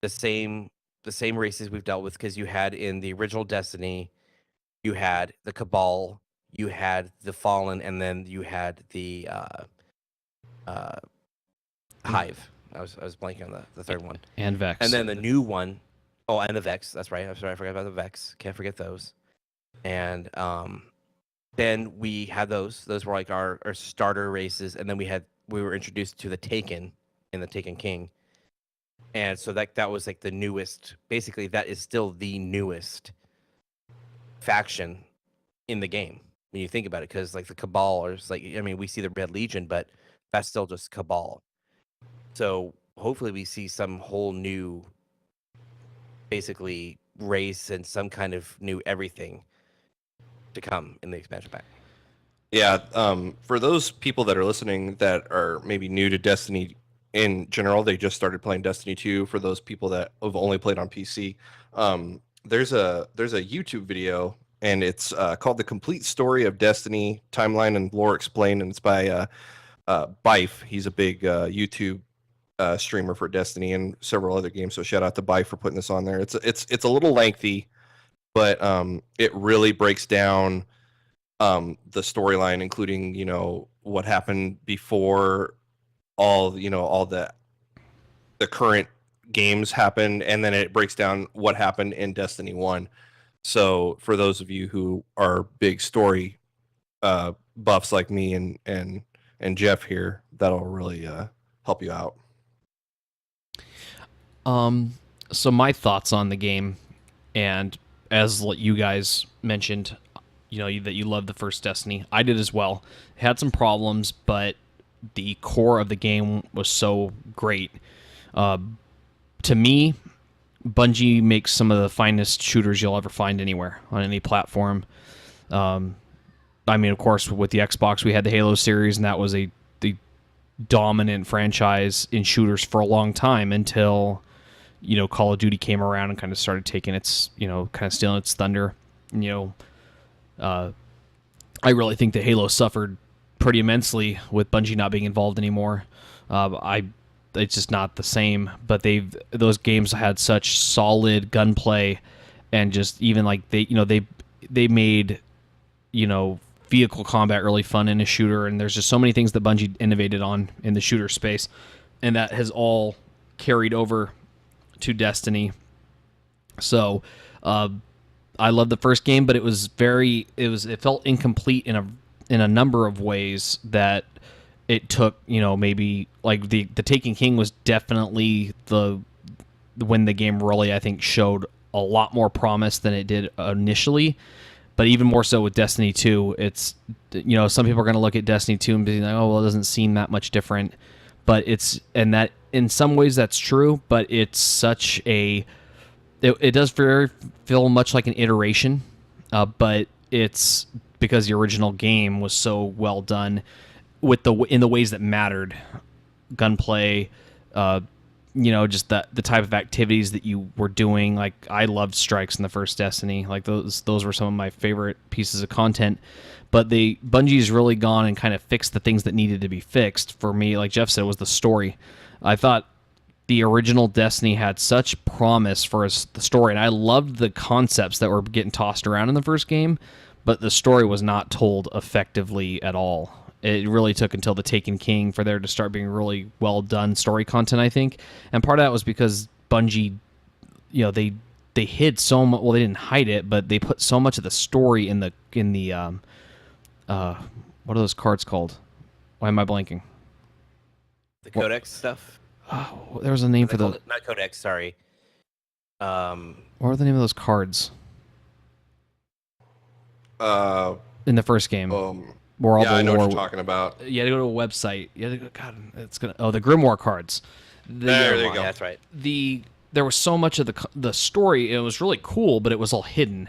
same races we've dealt with, because you had in the original Destiny, you had the Cabal, you had the Fallen, and then you had the Hive. I was blanking on the third one. And Vex. And then the new one, oh, and the Vex. That's right. I'm sorry, I forgot about the Vex. Can't forget those. And then we had those. Those were like our starter races. And then we were introduced to the Taken and the Taken King. And so that was like the newest. Basically, that is still the newest faction in the game when you think about it, because like the Cabal is like, I mean, we see the Red Legion, but that's still just Cabal. So hopefully we see some whole new, basically, race and some kind of new everything to come in the expansion pack. Yeah, for those people that are listening that are maybe new to Destiny in general, they just started playing Destiny 2. For those people that have only played on PC, there's a YouTube video, and it's called The Complete Story of Destiny, Timeline and Lore Explained, and it's by Bife. He's a big YouTube streamer for Destiny and several other games. So shout out to Bife for putting this on there. It's a little lengthy, but it really breaks down the storyline, including, you know, what happened before all the current games happened, and then it breaks down what happened in Destiny 1. So for those of you who are big story buffs like me and Jeff here, that'll really help you out. So my thoughts on the game, and as you guys mentioned, you know, that you loved the first Destiny. I did as well. It had some problems, but the core of the game was so great. To me, Bungie makes some of the finest shooters you'll ever find anywhere on any platform. I mean, of course, with the Xbox, we had the Halo series, and that was the dominant franchise in shooters for a long time, until, you know, Call of Duty came around and kind of started taking its, you know, kind of stealing its thunder. You know, I really think that Halo suffered pretty immensely with Bungie not being involved anymore. It's just not the same. But those games had such solid gunplay, and just even like they made, you know, vehicle combat really fun in a shooter. And there's just so many things that Bungie innovated on in the shooter space and that has all carried over to Destiny. So I love the first game, but it felt incomplete in a number of ways that it took, maybe like the Taken King was definitely when the game really, I think, showed a lot more promise than it did initially. But even more so with Destiny 2, it's, some people are going to look at Destiny 2 and be like, oh, well, it doesn't seem that much different. But and that in some ways that's true, but it's such it does feel much like an iteration, but it's because the original game was so well done in the ways that mattered, gunplay, just the type of activities that you were doing. Like, I loved strikes in the first Destiny. Like, those were some of my favorite pieces of content. But Bungie's really gone and kind of fixed the things that needed to be fixed. For me, like Jeff said, was the story. I thought the original Destiny had such promise for the story, and I loved the concepts that were getting tossed around in the first game, but the story was not told effectively at all. It really took until the Taken King for there to start being really well done story content, I think. And part of that was because Bungie, they hid so much. Well, they didn't hide it, but they put so much of the story in the what are those cards called? Why am I blanking? The Codex stuff. Oh, there was a name for the not Codex. Sorry. What were the name of those cards? In the first game. Where all I know what you're talking about. You had to go to a website. You had to go. God, the Grimoire cards. There you go. That's right. There was so much of the story. It was really cool, but it was all hidden,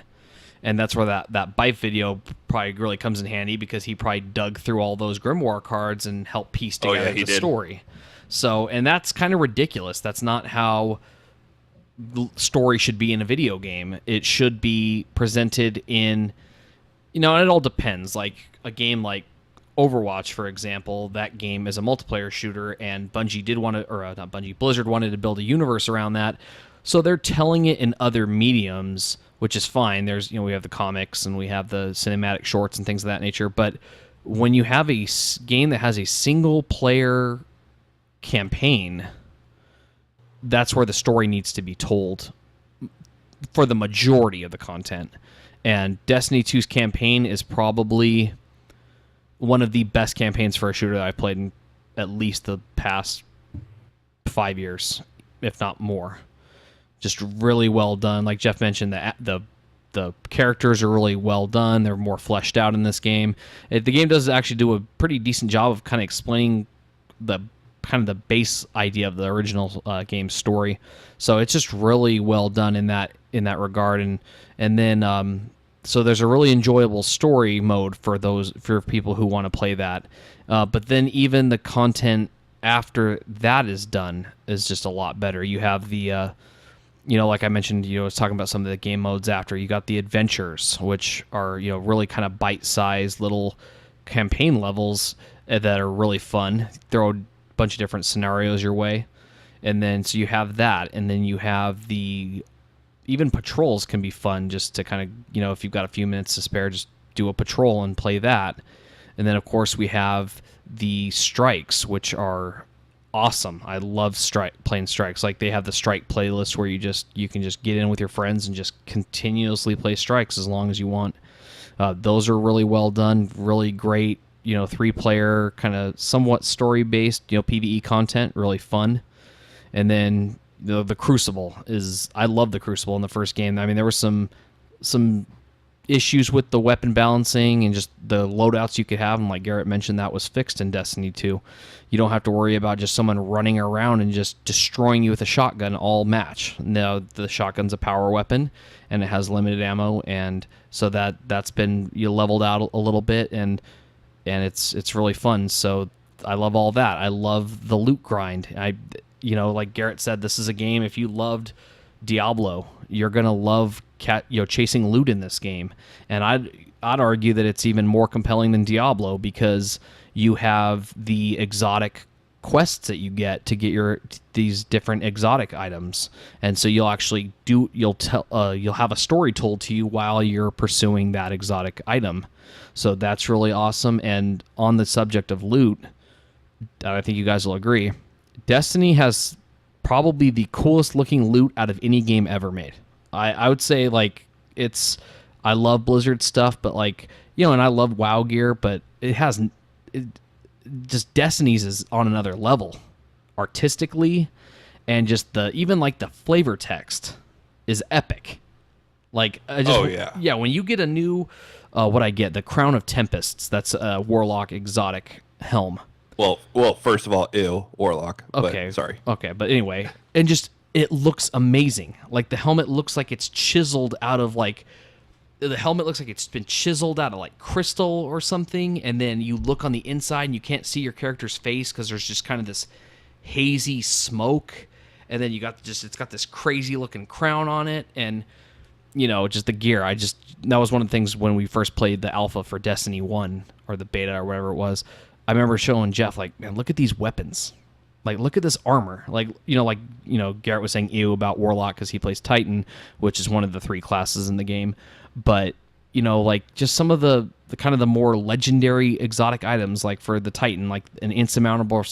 and that's where that Byte video probably really comes in handy, because he probably dug through all those Grimoire cards and helped piece together the story. So, and that's kind of ridiculous. That's not how story should be in a video game. It should be presented in, and it all depends. Like a game like Overwatch, for example, that game is a multiplayer shooter, and Bungie did want to, or not Bungie, Blizzard wanted to build a universe around that. So they're telling it in other mediums, which is fine. There's, we have the comics and we have the cinematic shorts and things of that nature. But when you have a game that has a single player campaign, that's where the story needs to be told for the majority of the content. And Destiny 2's campaign is probably one of the best campaigns for a shooter that I've played in at least the past 5 years, if not more. Just really well done. Like Jeff mentioned, the characters are really well done. They're more fleshed out in this game. The game does actually do a pretty decent job of kind of explaining the base idea of the original game story. So it's just really well done in that regard. And then so there's a really enjoyable story mode for people who want to play that. But then even the content after that is done is just a lot better. You have the like I mentioned, I was talking about some of the game modes after. You got the adventures, which are, really kind of bite-sized little campaign levels that are really fun. Throw a bunch of different scenarios your way. And then, so you have that. And then you have even patrols can be fun, just to kind of, if you've got a few minutes to spare, just do a patrol and play that. And then, of course, we have the strikes, which are awesome. I love playing strikes. Like, they have the strike playlist where you can just get in with your friends and just continuously play strikes as long as you want. Those are really well done, really great, 3-player kind of somewhat story-based, PvE content, really fun. And then the Crucible I love the Crucible in the first game. I mean, there were some issues with the weapon balancing and just the loadouts you could have, and like Garrett mentioned, that was fixed in Destiny 2. You don't have to worry about just someone running around and just destroying you with a shotgun all match. Now, the shotgun's a power weapon, and it has limited ammo, and so that's been leveled out a little bit, and it's really fun. So I love all that. I love the loot grind. Like Garrett said, this is a game, if you loved Diablo, you're gonna love chasing loot in this game. And I'd argue that it's even more compelling than Diablo, because you have the exotic quests that you get to get these different exotic items, and so you'll have a story told to you while you're pursuing that exotic item. So that's really awesome. And on the subject of loot, I think you guys will agree, Destiny has probably the coolest looking loot out of any game ever made. I would say like I love Blizzard stuff, but like, and I love WoW gear, but just Destiny's is on another level artistically, and just even like the flavor text is epic. Like yeah, when you get a new what I get, the Crown of Tempests, that's a Warlock exotic helm. Well, first of all, ew, Warlock. Okay, but, sorry. Okay, but anyway, and just it looks amazing. Like the helmet looks like it's chiseled out of like the helmet looks like it's been chiseled out of like crystal or something, and then you look on the inside and you can't see your character's face because there's just kind of this hazy smoke, and then it's got this crazy looking crown on it, and just the gear. That was one of the things when we first played the alpha for Destiny 1 or the beta or whatever it was. I remember showing Jeff, like, man, look at these weapons. Like, look at this armor. Garrett was saying ew about Warlock because he plays Titan, which is one of the 3 classes in the game. But, like just some of the kind of the more legendary exotic items, like for the Titan, like an insurmountable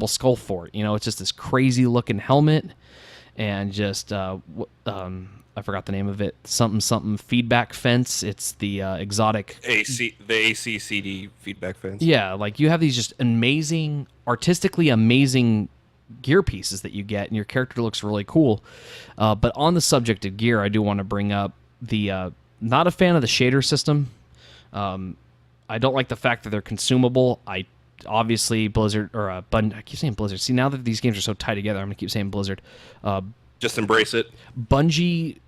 skull fort. It's just this crazy looking helmet, and just I forgot the name of it. Something feedback fence. It's the exotic the ACCD feedback fence. Yeah, like you have these just artistically amazing gear pieces that you get, and your character looks really cool. But on the subject of gear, I do want to bring up the not a fan of the shader system. I don't like the fact that they're consumable. Obviously Blizzard or I keep saying Blizzard. See, now that these games are so tied together, I'm gonna keep saying Blizzard. Just embrace it. Bungie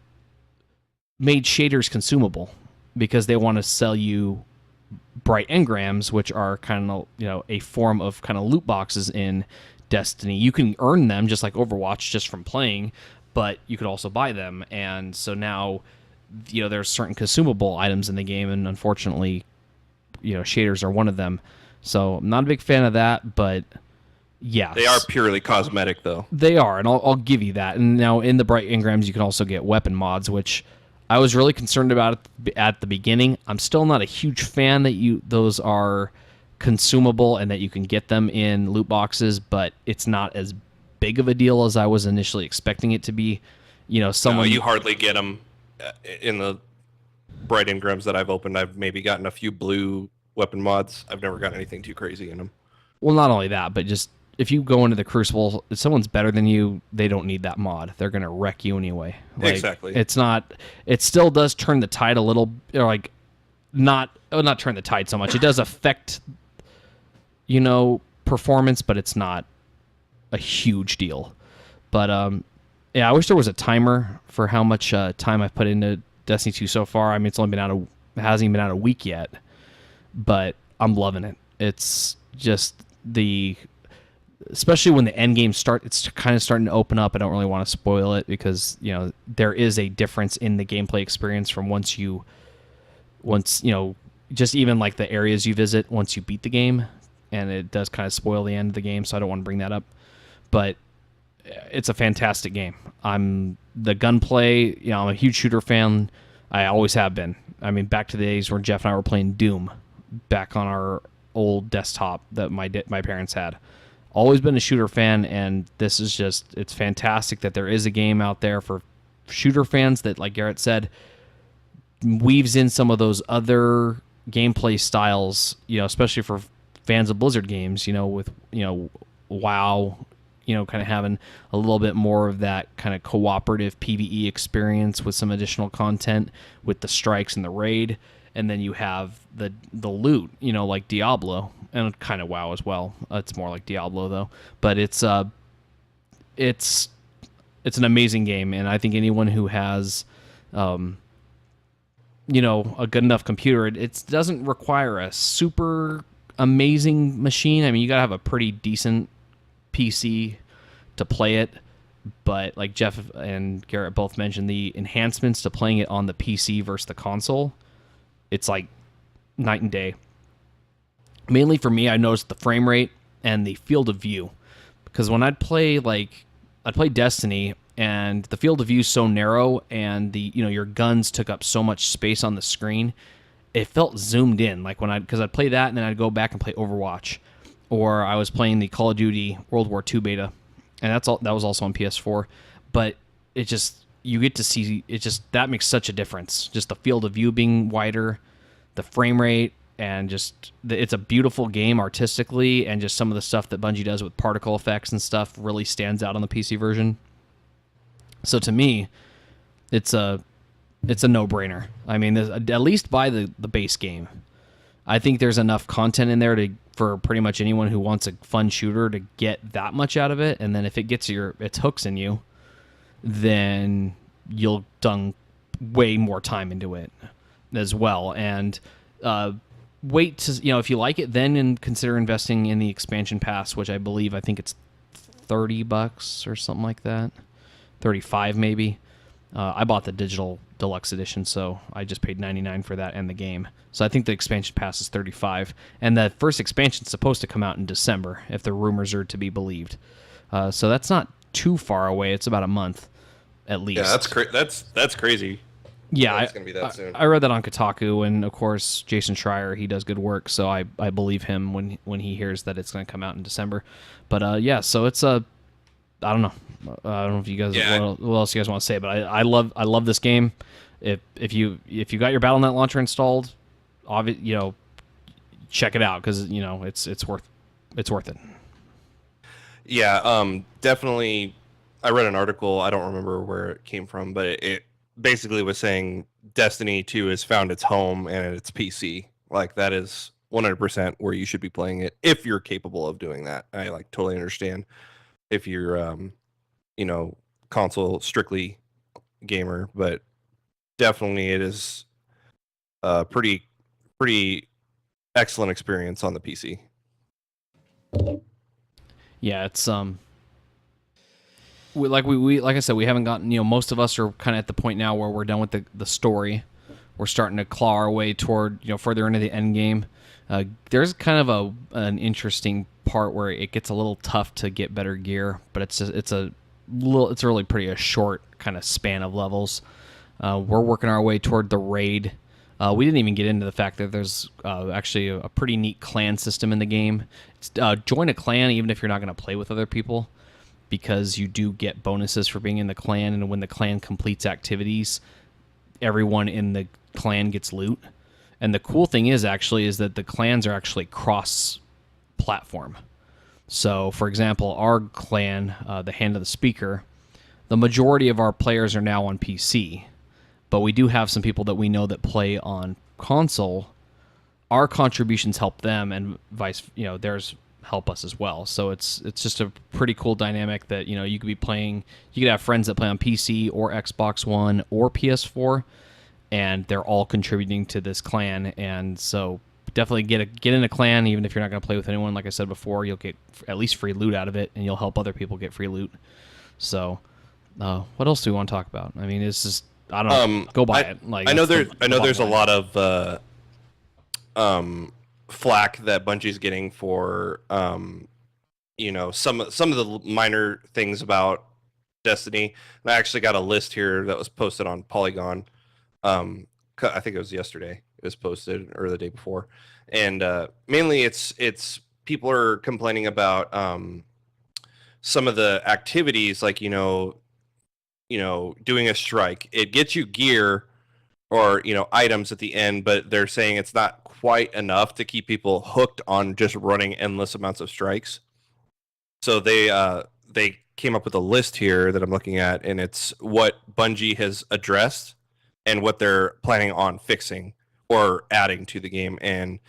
made shaders consumable because they want to sell you bright engrams, which are kind of a form of kind of loot boxes in Destiny. You can earn them just like Overwatch just from playing, but you could also buy them. And so now there's certain consumable items in the game, and unfortunately shaders are one of them. So I'm not a big fan of that, but yeah, they are purely cosmetic though. They are, and I'll give you that. And now in the bright engrams you can also get weapon mods, which I was really concerned about at the beginning. I'm still not a huge fan that those are consumable and that you can get them in loot boxes, but it's not as big of a deal as I was initially expecting it to be. No, you hardly get them in the bright engrams that I've opened. I've maybe gotten a few blue weapon mods. I've never gotten anything too crazy in them. Well, not only that, but just if you go into the Crucible, if someone's better than you, they don't need that mod. They're going to wreck you anyway. Like, exactly. It still does turn the tide a little, or like not turn the tide so much. It does affect, performance, but it's not a huge deal. But yeah, I wish there was a timer for how much time I've put into Destiny 2 so far. I mean, it hasn't even been out a week yet, but I'm loving it. It's just especially when the end game it's kind of starting to open up. I don't really want to spoil it because there is a difference in the gameplay experience from once just even like the areas you visit once you beat the game, and it does kind of spoil the end of the game, so I don't want to bring that up. But it's a fantastic game. The gunplay, I'm a huge shooter fan. I always have been. I mean, back to the days where Jeff and I were playing Doom back on our old desktop that my parents had. Always been a shooter fan, and this is it's fantastic that there is a game out there for shooter fans that, like Garrett said, weaves in some of those other gameplay styles, especially for fans of Blizzard games, with, WoW, kind of having a little bit more of that kind of cooperative PvE experience with some additional content with the strikes and the raid. And then you have the loot, like Diablo, and kind of WoW as well. It's more like Diablo though, but it's an amazing game, and I think anyone who has, a good enough computer, it doesn't require a super amazing machine. I mean, you gotta have a pretty decent PC to play it, but like Jeff and Garrett both mentioned, the enhancements to playing it on the PC versus the console, it's like night and day. Mainly for me, I noticed the frame rate and the field of view, because when I'd play Destiny and the field of view is so narrow, and your guns took up so much space on the screen, it felt zoomed in. Like because I'd play that and then I'd go back and play Overwatch, or I was playing the Call of Duty World War II beta, and that was also on PS4. But it just, you get to see it, just that makes such a difference. Just the field of view being wider, the frame rate, and just it's a beautiful game artistically, and just some of the stuff that Bungie does with particle effects and stuff really stands out on the PC version. So to me, it's a no-brainer. I mean, at least buy the base game. I think there's enough content in there for pretty much anyone who wants a fun shooter to get that much out of it. And then if it gets its hooks in you, then you'll dunk way more time into it as well. And wait to, if you like it, then consider investing in the expansion pass, which I think it's $30 or something like that, 35 maybe. I bought the digital deluxe edition, so I just paid $99 for that and the game. So I think the expansion pass is $35, and the first expansion is supposed to come out in December, if the rumors are to be believed. So that's not too far away. It's about a month, at least. Yeah, that's crazy. Yeah, it's gonna be that soon. I read that on Kotaku, and of course Jason Schreier, he does good work, so I believe him when he hears that it's going to come out in December. But yeah, so it's I don't know. I don't know if you guys what else you guys want to say, but I love this game. If you got your Battle.net launcher installed, check it out, because it's worth it. Yeah, definitely. I read an article. I don't remember where it came from, but it basically was saying Destiny 2 has found its home and it's PC. Like, that is 100% where you should be playing it if you're capable of doing that. I totally understand if you're console strictly gamer, but definitely it is a pretty excellent experience on the PC. Yeah, it's like I said, we haven't gotten, most of us are kind of at the point now where we're done with the story. We're starting to claw our way toward, further into the end game. There's kind of an interesting part where it gets a little tough to get better gear, but it's really a short kind of span of levels. We're working our way toward the raid. We didn't even get into the fact that there's actually a pretty neat clan system in the game. Join a clan even if you're not going to play with other people, because you do get bonuses for being in the clan, and when the clan completes activities, everyone in the clan gets loot. And the cool thing is that the clans are actually cross-platform. So, for example, our clan, the Hand of the Speaker, the majority of our players are now on PC, but we do have some people that we know that play on console. Our contributions help them, and theirs help us as well. So it's just a pretty cool dynamic that you could be playing. You could have friends that play on PC or Xbox One or PS4, and they're all contributing to this clan. And so definitely get in a clan, even if you're not going to play with anyone. Like I said before, you'll get at least free loot out of it, and you'll help other people get free loot. So what else do we want to talk about? I mean, it's just, I don't know. Go buy it. Like, I know there's a lot of flack that Bungie's getting for some of the minor things about Destiny. And I actually got a list here that was posted on Polygon. I think it was yesterday. It was posted, or the day before, and mainly it's people are complaining about some of the activities, like doing a strike. It gets you gear or items at the end, but they're saying it's not quite enough to keep people hooked on just running endless amounts of strikes. So they came up with a list here that I'm looking at, and it's what Bungie has addressed and what they're planning on fixing or adding to the game. And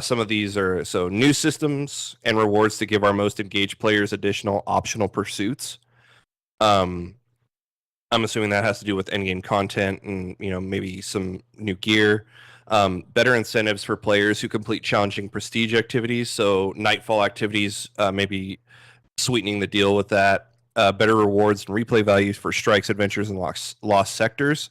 some of these are new systems and rewards to give our most engaged players additional optional pursuits. I'm assuming that has to do with endgame content and maybe some new gear. Better incentives for players who complete challenging prestige activities. So nightfall activities, maybe sweetening the deal with that. Better rewards and replay values for strikes, adventures, and lost sectors.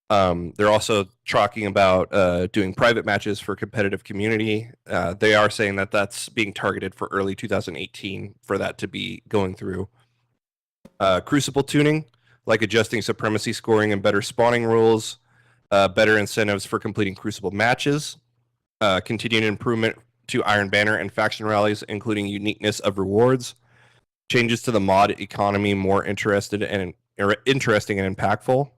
They're also talking about doing private matches for competitive community. They are saying that that's being targeted for early 2018 for that to be going through. Crucible tuning, like adjusting supremacy scoring and better spawning rules. Better incentives for completing Crucible matches. Continued improvement to Iron Banner and faction rallies, including uniqueness of rewards, changes to the mod economy more interesting and impactful,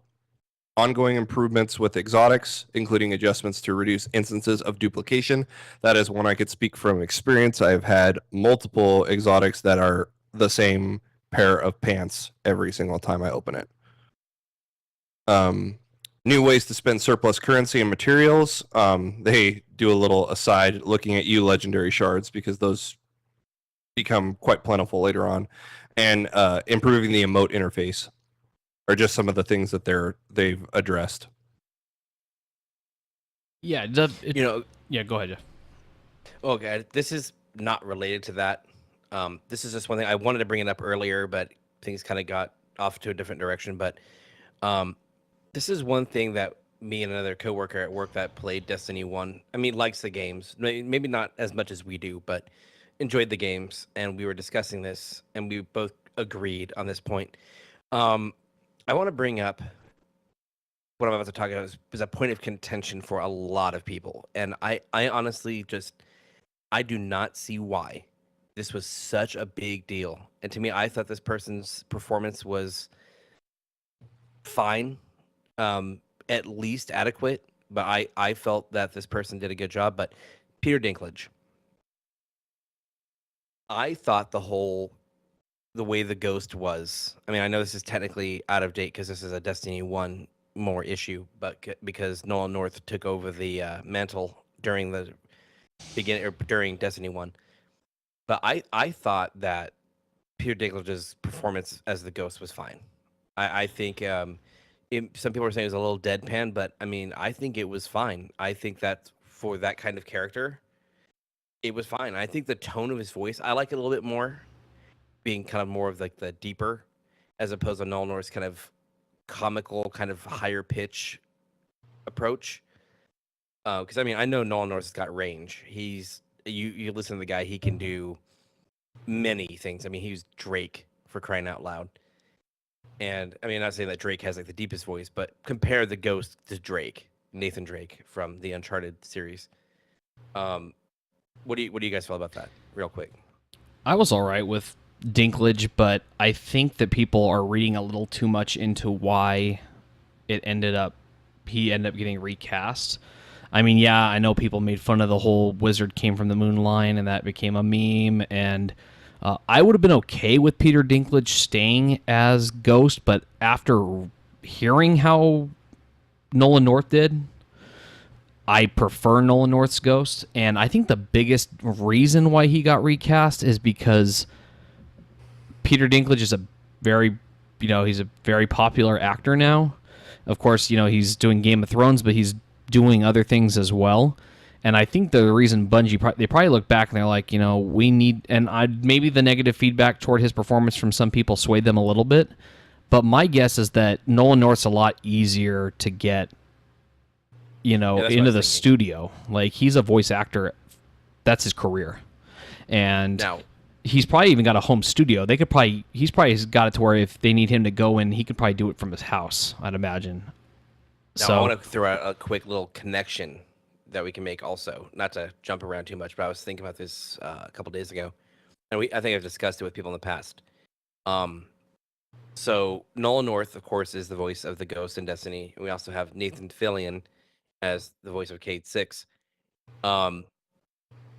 ongoing improvements with exotics, including adjustments to reduce instances of duplication. That is one I could speak from experience. I've had multiple exotics that are the same pair of pants every single time I open it. New ways to spend surplus currency and materials. They do a little aside looking at you, legendary shards, because those become quite plentiful later on, and improving the emote interface are just some of the things that they've addressed. Yeah, yeah. Go ahead, Jeff. Okay, this is not related to that. This is just one thing I wanted to bring it up earlier, but things kind of got off to a different direction. But this is one thing that me and another coworker at work that played Destiny 1, I mean, likes the games. Maybe not as much as we do, but enjoyed the games. And we were discussing this, and we both agreed on this point. I want to bring up what I'm about to talk about is a point of contention for a lot of people. And I honestly I do not see why this was such a big deal. And to me, I thought this person's performance was fine, at least adequate. But I felt that this person did a good job. But Peter Dinklage, I thought the way the ghost was. I mean, I know this is technically out of date because this is a Destiny 1 more issue, but because Nolan North took over the mantle during the beginning or during Destiny 1. But I thought that Peter Dinklage's performance as the ghost was fine. I think some people are saying it was a little deadpan, but I mean, I think it was fine. I think that for that kind of character, it was fine. I think the tone of his voice, I like it a little bit more, being kind of more of like the deeper, as opposed to Nolan North's kind of comical, kind of higher pitch approach. Because I mean, I know Nolan North's got range. You listen to the guy, he can do many things. I mean, he was Drake, for crying out loud. And I mean, I'm not saying that Drake has like the deepest voice, but compare the ghost to Drake, Nathan Drake from the Uncharted series. What do you guys feel about that, real quick? I was all right with Dinklage, but I think that people are reading a little too much into why he ended up getting recast. I mean, yeah, I know people made fun of the whole wizard came from the moon line, and that became a meme, and I would have been okay with Peter Dinklage staying as Ghost, but after hearing how Nolan North did, I prefer Nolan North's Ghost, and I think the biggest reason why he got recast is because Peter Dinklage is he's a very popular actor now. Of course, he's doing Game of Thrones, but he's doing other things as well. And I think the reason Bungie, they probably look back and they're like, we need, and maybe the negative feedback toward his performance from some people swayed them a little bit. But my guess is that Nolan North's a lot easier to get, into the studio. Like, he's a voice actor. That's his career. And now, he's probably even got a home studio. He's probably got it to where if they need him to go in, he could probably do it from his house, I'd imagine. Now, I want to throw out a quick little connection that we can make also, not to jump around too much, but I was thinking about this a couple days ago, and I think I've discussed it with people in the past. So Nolan North, of course, is the voice of the Ghost in Destiny, and we also have Nathan Fillion as the voice of Cade 6. And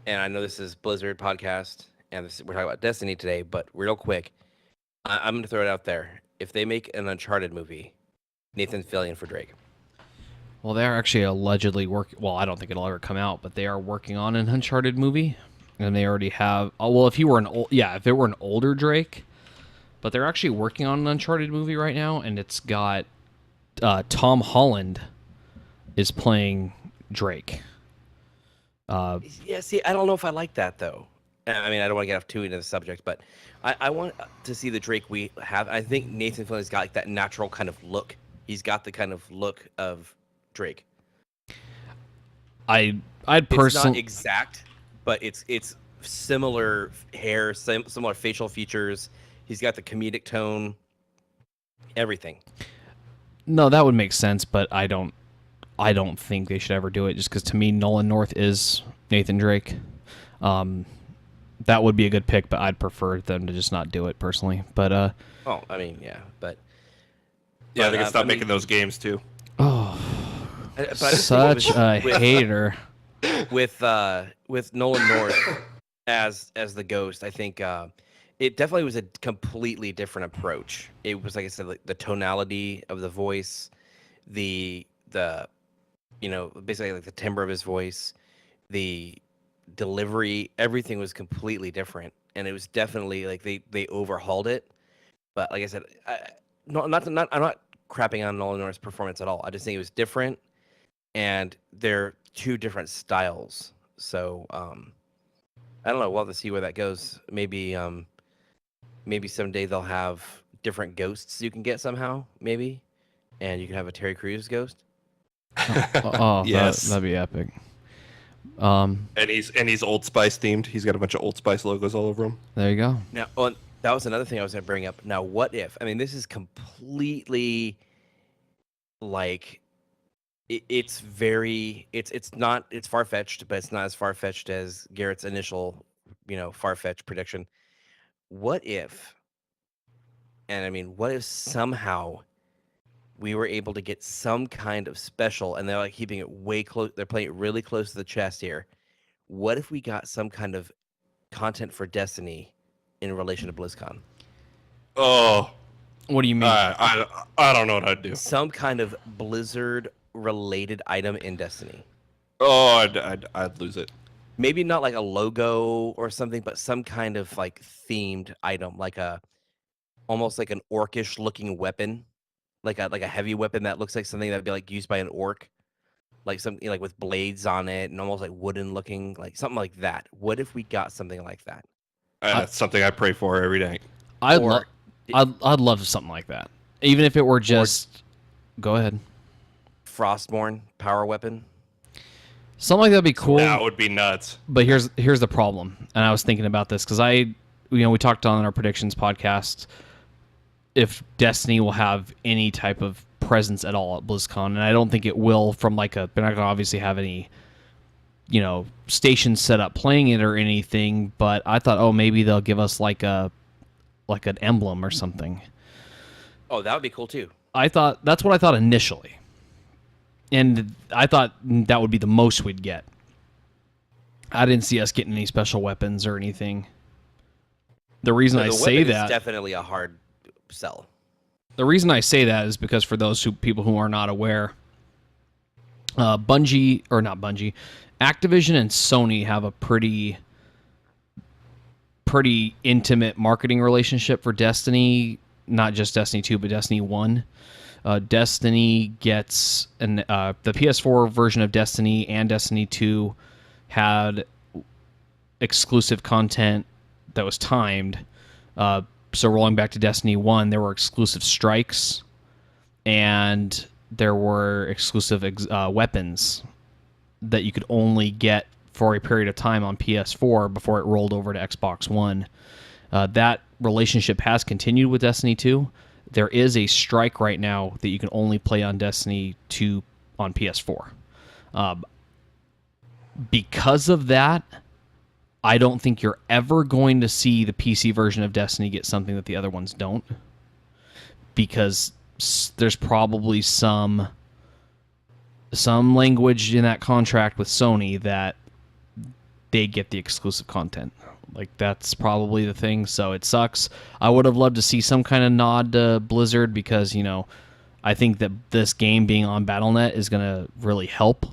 I know this is Blizzard podcast, and we're talking about Destiny today, but real quick, I'm going to throw it out there. If they make an Uncharted movie, Nathan Fillion for Drake. Well, they're actually allegedly working. Well, I don't think it'll ever come out, but they are working on an Uncharted movie, and they already have. Oh, well, if it were an older Drake, but they're actually working on an Uncharted movie right now, and it's got Tom Holland is playing Drake. Yeah, see, I don't know if I like that though. I mean, I don't want to get off too into the subject, but I want to see the Drake we have. I think Nathan Fillion's got like that natural kind of look. He's got the kind of look of Drake. I'd personally, it's not exact, but it's similar hair, similar facial features. He's got the comedic tone, everything. No, that would make sense, but I don't think they should ever do it, just because to me Nolan North is Nathan Drake. That would be a good pick, but I'd prefer them to just not do it personally. But Oh, I mean, yeah, but Yeah, they can stop making those games too. oh, but I just such think a hater. with Nolan North as the ghost, I think it definitely was a completely different approach. It was, like I said, like the tonality of the voice, the basically like the timbre of his voice, the delivery, everything was completely different, and it was definitely like they overhauled it. But like I said, I'm not crapping on Nolan North's performance at all. I just think it was different, and they're two different styles. So I don't know. We'll have to see where that goes. Maybe someday they'll have different ghosts you can get somehow. Maybe, and you can have a Terry Crews ghost. Oh, Yes. that'd be epic. And he's Old Spice themed. He's got a bunch of Old Spice logos all over him. There you go. Now, that was another thing I was going to bring up. Now, what if? I mean, this is completely like it's far fetched, but it's not as far fetched as Garrett's initial, far fetched prediction. What if? And I mean, what if somehow we were able to get some kind of special, and they're like keeping it way close. They're playing it really close to the chest here. What if we got some kind of content for Destiny in relation to BlizzCon? Oh, What do you mean? I don't know what I'd do. Some kind of Blizzard related item in Destiny. Oh, I'd lose it. Maybe not like a logo or something, but some kind of like themed item, like almost like an orcish looking weapon, like a heavy weapon that looks like something that'd be like used by an orc, like something like with blades on it and almost like wooden looking, like something like that. What if we got something like that? That's something I pray for every day. I'd love something like that, even if it were just. Go ahead. Frostborn power weapon. Something like that'd be cool. That would be nuts. But here's the problem, and I was thinking about this because we talked on our predictions podcast if Destiny will have any type of presence at all at BlizzCon, and I don't think it will. They're not going to obviously have any, stations set up playing it or anything. But I thought, maybe they'll give us like an emblem or something. Oh, that would be cool too. That's what I thought initially. And I thought that would be the most we'd get. I didn't see us getting any special weapons or anything. The reason I say that is definitely a hard sell. The reason I say that is because for those people who are not aware, Activision and Sony have a pretty intimate marketing relationship for Destiny, not just Destiny 2, but Destiny 1. Destiny gets the PS4 version of Destiny and Destiny 2 had exclusive content that was timed. So rolling back to Destiny 1, there were exclusive strikes and there were exclusive weapons that you could only get for a period of time on PS4 before it rolled over to Xbox One. That relationship has continued with Destiny 2. There is a strike right now that you can only play on Destiny 2 on PS4. Because of that, I don't think you're ever going to see the PC version of Destiny get something that the other ones don't. Because there's probably some language in that contract with Sony that they get the exclusive content. Like, that's probably the thing, so it sucks. I would have loved to see some kind of nod to Blizzard because, I think that this game being on Battle.net is going to really help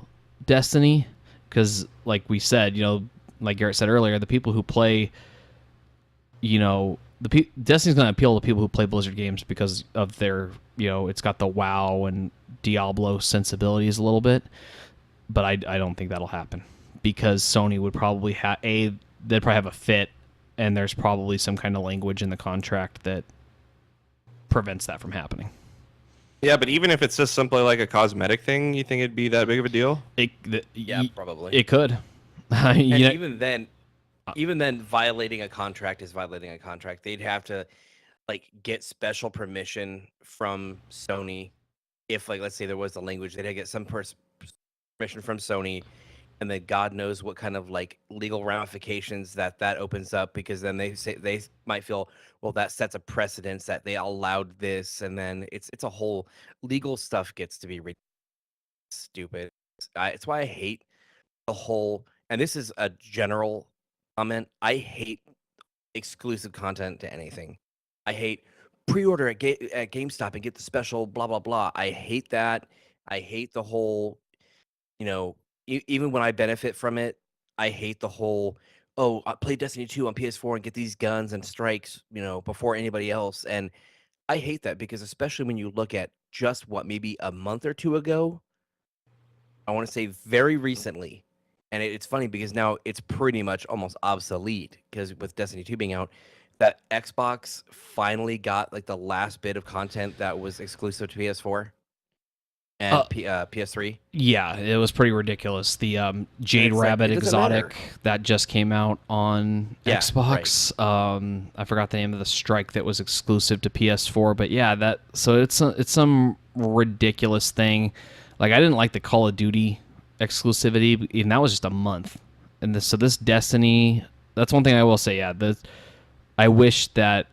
Destiny because, like we said, like Garrett said earlier, the people who play, Destiny's going to appeal to people who play Blizzard games because of their, it's got the WoW and Diablo sensibilities a little bit, but I don't think that'll happen because Sony would probably they'd probably have a fit, and there's probably some kind of language in the contract that prevents that from happening. Yeah, but even if it's just simply like a cosmetic thing, you think it'd be that big of a deal? Yeah, probably. It could. And even then, violating a contract is violating a contract. They'd have to get special permission from Sony. If let's say there was a language, they'd get some permission from Sony, and then God knows what kind of like legal ramifications that opens up, because then they might feel, well, that sets a precedence that they allowed this, and then it's a whole legal stuff gets to be stupid. It's why I hate the whole, and this is a general comment, I hate exclusive content to anything. I hate pre-order at GameStop and get the special blah blah blah. I hate that. I hate the whole, you know, even when I benefit from it, I hate the whole, oh, I play Destiny 2 on PS4 and get these guns and strikes, before anybody else. And I hate that, because especially when you look at just what, maybe a month or two ago, I want to say very recently, and it's funny because now it's pretty much almost obsolete, because with Destiny 2 being out, that Xbox finally got like the last bit of content that was exclusive to PS4 and PS3. Yeah, it was pretty ridiculous. The Jade It's like, Rabbit it doesn't matter. Exotic that just came out on Yeah, Xbox. I forgot the name of the strike that was exclusive to PS4, but yeah, it's some ridiculous thing. Like, I didn't like the Call of Duty exclusivity, and that was just a month. And this Destiny, that's one thing I will say. Yeah, I wish that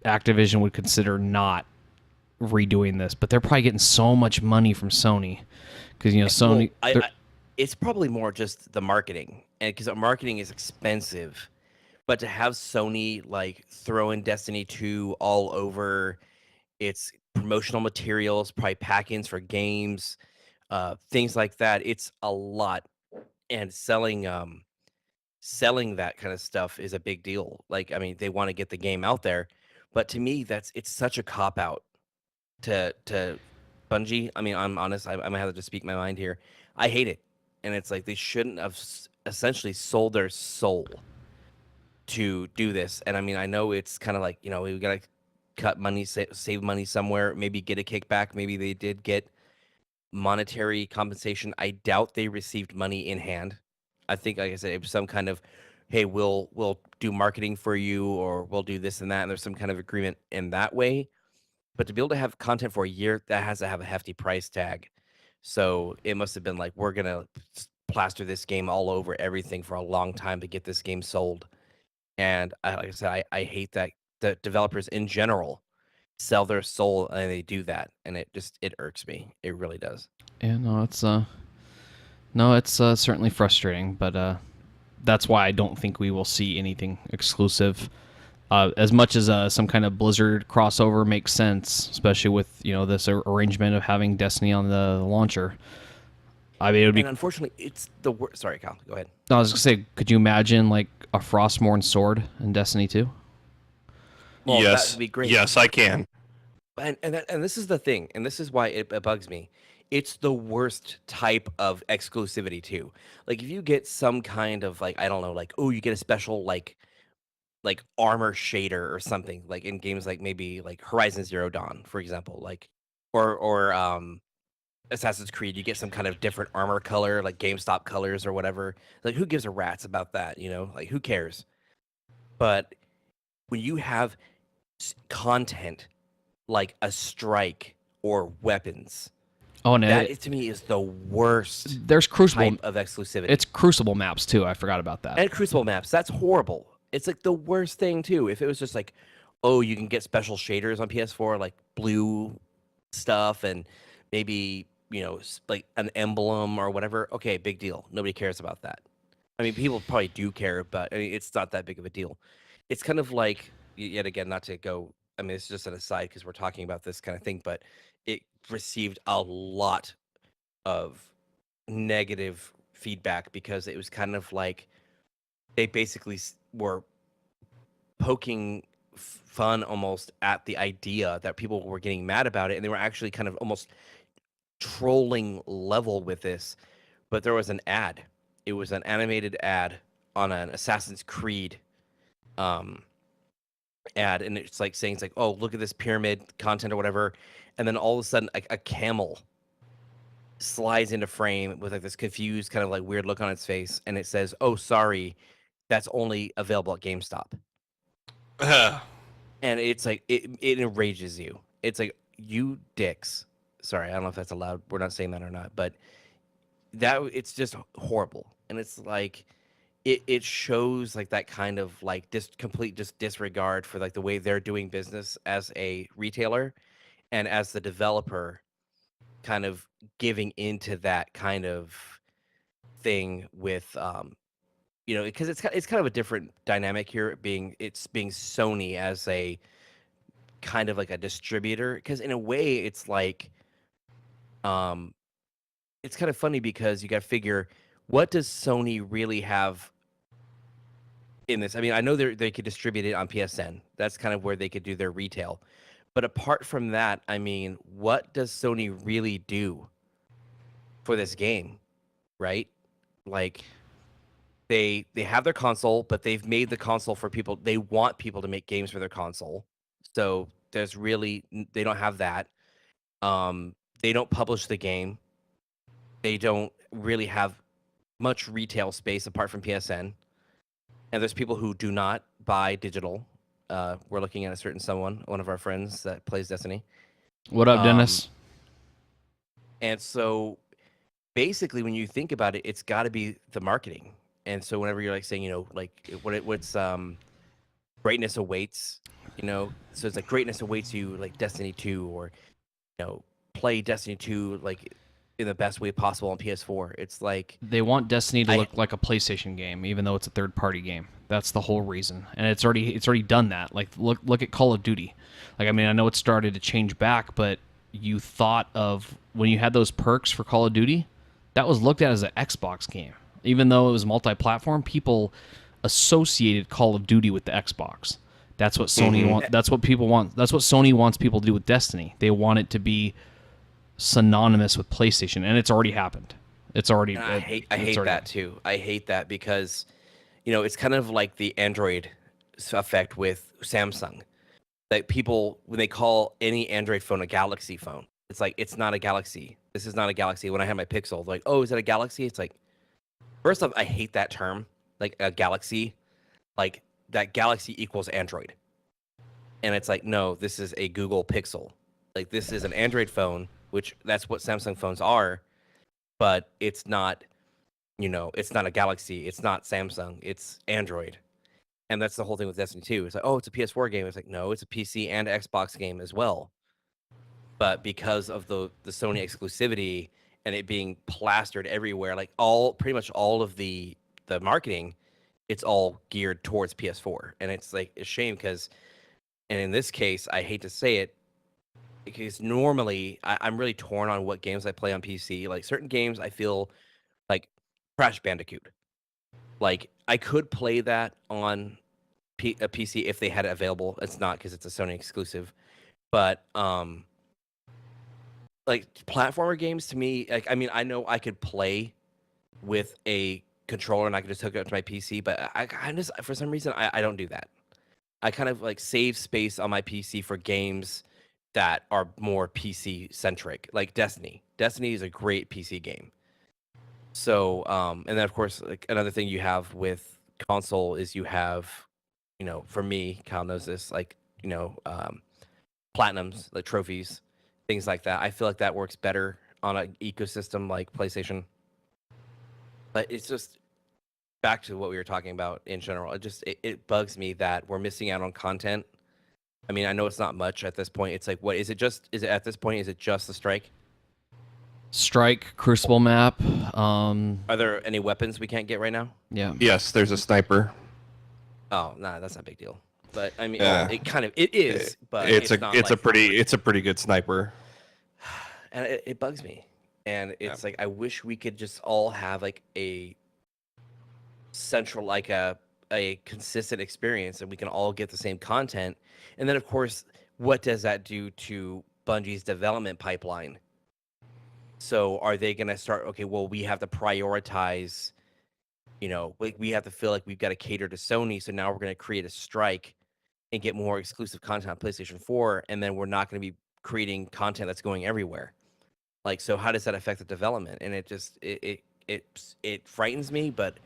Activision would consider not redoing this, but they're probably getting so much money from Sony, because Sony. Well, it's probably more just the marketing, and because marketing is expensive, but to have Sony like throw in Destiny 2 all over its promotional materials, probably pack-ins for games, things like that, it's a lot, and selling that kind of stuff is a big deal. Like, I mean, they want to get the game out there, but to me, it's such a cop out to Bungie. I mean, I'm honest. I might have to just speak my mind here. I hate it, and it's like they shouldn't have essentially sold their soul to do this. And I mean, I know it's kind of like, we gotta cut money, save money somewhere, maybe get a kickback. Maybe they did get monetary compensation. I doubt they received money in hand. I think, like I said, it was some kind of, hey, we'll do marketing for you, or we'll do this and that, and there's some kind of agreement in that way. But to be able to have content for a year, that has to have a hefty price tag. So it must have been like, we're gonna plaster this game all over everything for a long time to get this game sold. And like I said, I hate that the developers in general sell their soul, and they do that, and it irks me. It really does. Yeah, it's certainly frustrating, but that's why I don't think we will see anything exclusive. As much as some kind of Blizzard crossover makes sense, especially with this arrangement of having Destiny on the launcher. I mean, it would be. And unfortunately, it's the worst. Sorry, Kyle. Go ahead. I was gonna say, could you imagine like a Frostmourne sword in Destiny 2? Well, yes, that would be great. Yes, I can. And this is the thing, and this is why it bugs me. It's the worst type of exclusivity too. Like, if you get some kind of, like, I don't know, like, oh, you get a special like armor shader or something, like in games like maybe like Horizon Zero Dawn, for example, like, or Assassin's Creed, you get some kind of different armor color, like GameStop colors or whatever. Like, who gives a rat's about that? Like, who cares? But when you have content like a strike or weapons, Oh, no, that to me is the worst. There's Crucible type of exclusivity. It's Crucible maps too. I forgot about that. And Crucible maps, that's horrible. It's like the worst thing too. If it was just like, oh, you can get special shaders on PS4, like blue stuff, and maybe like an emblem or whatever. Okay, big deal. Nobody cares about that. I mean, people probably do care, but I mean, it's not that big of a deal. It's kind of like, yet again, not to go. I mean, it's just an aside because we're talking about this kind of thing, but it received a lot of negative feedback because it was kind of like they basically were poking fun almost at the idea that people were getting mad about it, and they were actually kind of almost trolling level with this. But there was an ad. It was an animated ad on an Assassin's Creed ad, and it's like saying, it's like, oh, look at this pyramid content or whatever, and then all of a sudden a camel slides into frame with like this confused kind of like weird look on its face, and it says, oh, sorry, that's only available at GameStop. And it's like it enrages you. It's like, you dicks. Sorry, I don't know if that's allowed. We're not saying that or not, but that it's just horrible, and it's like it shows like that kind of like complete just disregard for like the way they're doing business as a retailer and as the developer, kind of giving into that kind of thing with because it's kind of a different dynamic here, being Sony as a kind of like a distributor, because in a way it's like um it's kind of funny because you got to figure, what does Sony really have in this? I mean, I know they could distribute it on PSN. That's kind of where they could do their retail. But apart from that, I mean, what does Sony really do for this game, right? Like they have their console, but they've made the console for people. They want people to make games for their console. So there's really they don't have that. They don't publish the game. They don't really have much retail space apart from PSN. And there's people who do not buy digital. We're looking at a certain one of our friends that plays Destiny. What up, Dennis? And so basically, when you think about it, it's got to be the marketing. And so whenever you're like saying, like what's greatness awaits, so it's like greatness awaits you, like Destiny 2, or play Destiny 2 like in the best way possible on PS4. It's like they want Destiny to look like a PlayStation game, even though it's a third-party game. That's the whole reason, and it's already done that. Like look at Call of Duty. Like, I mean, I know it started to change back, but you thought of when you had those perks for Call of Duty, that was looked at as an Xbox game, even though it was multi-platform. People associated Call of Duty with the Xbox. That's what Sony wants. That's what people want. That's what Sony wants people to do with Destiny. They want it to be synonymous with PlayStation, and it's already happened. It's already. I hate that too. I hate that because, it's kind of like the Android effect with Samsung. That people, when they call any Android phone a Galaxy phone, it's like, it's not a Galaxy. This is not a Galaxy. When I had my Pixel, they're like, oh, is that a Galaxy? It's like, first off, I hate that term, like a Galaxy. Like, that Galaxy equals Android. And it's like, no, this is a Google Pixel. Like, this is an Android phone, which that's what Samsung phones are, but it's not, it's not a Galaxy. It's not Samsung. It's Android. And that's the whole thing with Destiny 2. It's like, oh, it's a PS4 game. It's like, no, it's a PC and Xbox game as well. But because of the Sony exclusivity and it being plastered everywhere, like pretty much all of the marketing, it's all geared towards PS4. And it's like a shame because, and in this case, I hate to say it, because normally I'm really torn on what games I play on PC. Like certain games I feel like Crash Bandicoot. Like I could play that on a PC if they had it available. It's not because it's a Sony exclusive. But like platformer games to me, like, I mean, I know I could play with a controller and I could just hook it up to my PC, but I just, for some reason, I don't do that. I kind of like save space on my PC for games that are more PC centric, like Destiny. Destiny is a great PC game. So, and then of course, like another thing you have with console is you have, for me, Kyle knows this, like, platinums, like trophies, things like that. I feel like that works better on an ecosystem like PlayStation. But it's just back to what we were talking about in general. It bugs me that we're missing out on content. I mean, I know it's not much at this point. It's like, what is it? At this point? Is it just the strike? Strike, Crucible map. Are there any weapons we can't get right now? Yeah. Yes, there's a sniper. Oh, nah, that's not a big deal. But I mean, Yeah. it is, but it's a pretty good sniper. And it bugs me. And it's like, I wish we could just all have like a central, like a consistent experience, and we can all get the same content. And then of course, what does that do to Bungie's development pipeline? So are they going to start, okay, well, we have to prioritize, we have to feel like we've got to cater to Sony. So now we're going to create a strike and get more exclusive content on PlayStation 4. And then we're not going to be creating content that's going everywhere. Like, so how does that affect the development? And it just, it frightens me, but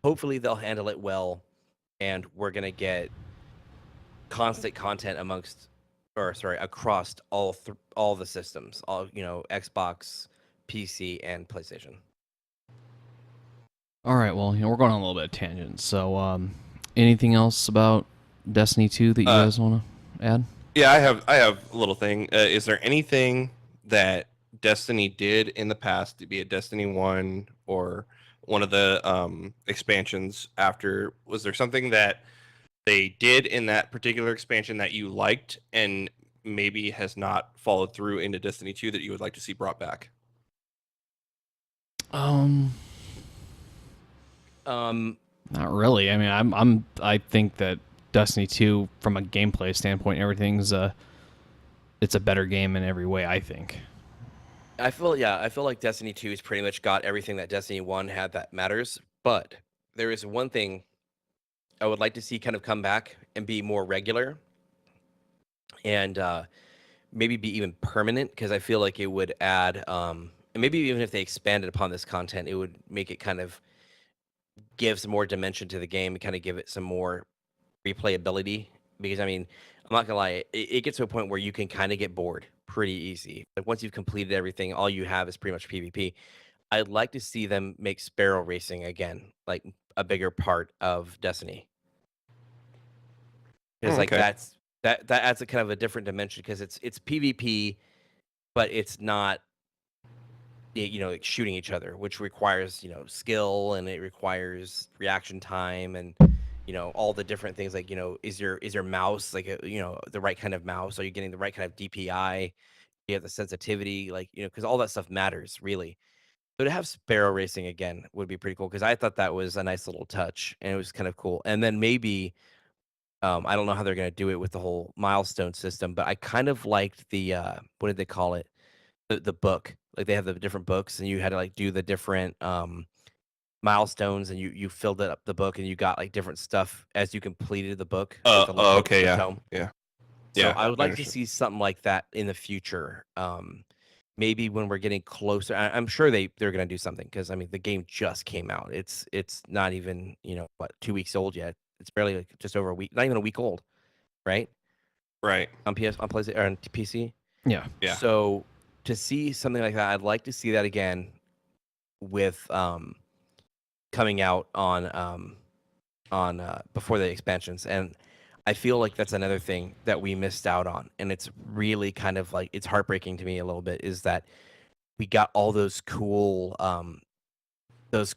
hopefully they'll handle it well. And we're going to get constant content across all the systems, all, Xbox, PC, and PlayStation. All right, well, we're going on a little bit of tangent. So, anything else about Destiny 2 that you Uh, guys want to add? yeah, I have a little thing. Is there anything that Destiny did in the past, to be it Destiny 1 or one of the expansions after? Was there something that they did in that particular expansion that you liked and maybe has not followed through into Destiny 2 that you would like to see brought back? Um, Um, Not really. I mean, I think that Destiny 2, from a gameplay standpoint, everything's it's a better game in every way, I think. I feel like Destiny 2 has pretty much got everything that Destiny 1 had that matters. But there is one thing I would like to see kind of come back and be more regular, and maybe be even permanent, because I feel like it would add, and maybe even if they expanded upon this content, it would make it kind of give some more dimension to the game and kind of give it some more replayability. Because I mean, I'm not gonna lie, it gets to a point where you can kind of get bored pretty easy. Like once you've completed everything, all you have is pretty much PvP. I'd like to see them make sparrow racing again, like a bigger part of Destiny, because like Okay. that adds a kind of a different dimension, because it's PvP, but it's not like shooting each other, which requires skill, and it requires reaction time, and all the different things, like is your mouse like the right kind of mouse? Are you getting the right kind of DPI? You have the sensitivity, like because all that stuff matters really. So to have sparrow racing again would be pretty cool, because I thought that was a nice little touch, and it was kind of cool. And then maybe I don't know how they're going to do it with the whole milestone system, but I kind of liked the what did they call it, the book. Like they have the different books, and you had to like do the different milestones, and you filled it up the book, and you got like different stuff as you completed the book, like the little book, Okay, the yeah. tome. Yeah. So Yeah, I would I like to understand. see something like that in the future. Maybe when we're getting closer, I'm sure they're going to do something, because I mean the game just came out. It's not even 2 weeks old yet. It's barely like just over a week, not even a week old, right? Right. On PlayStation or on PC. Yeah. Yeah. So to see something like that, I'd like to see that again with coming out on before the expansions. And I feel like that's another thing that we missed out on, and it's really kind of like it's heartbreaking to me a little bit, is that we got all those cool those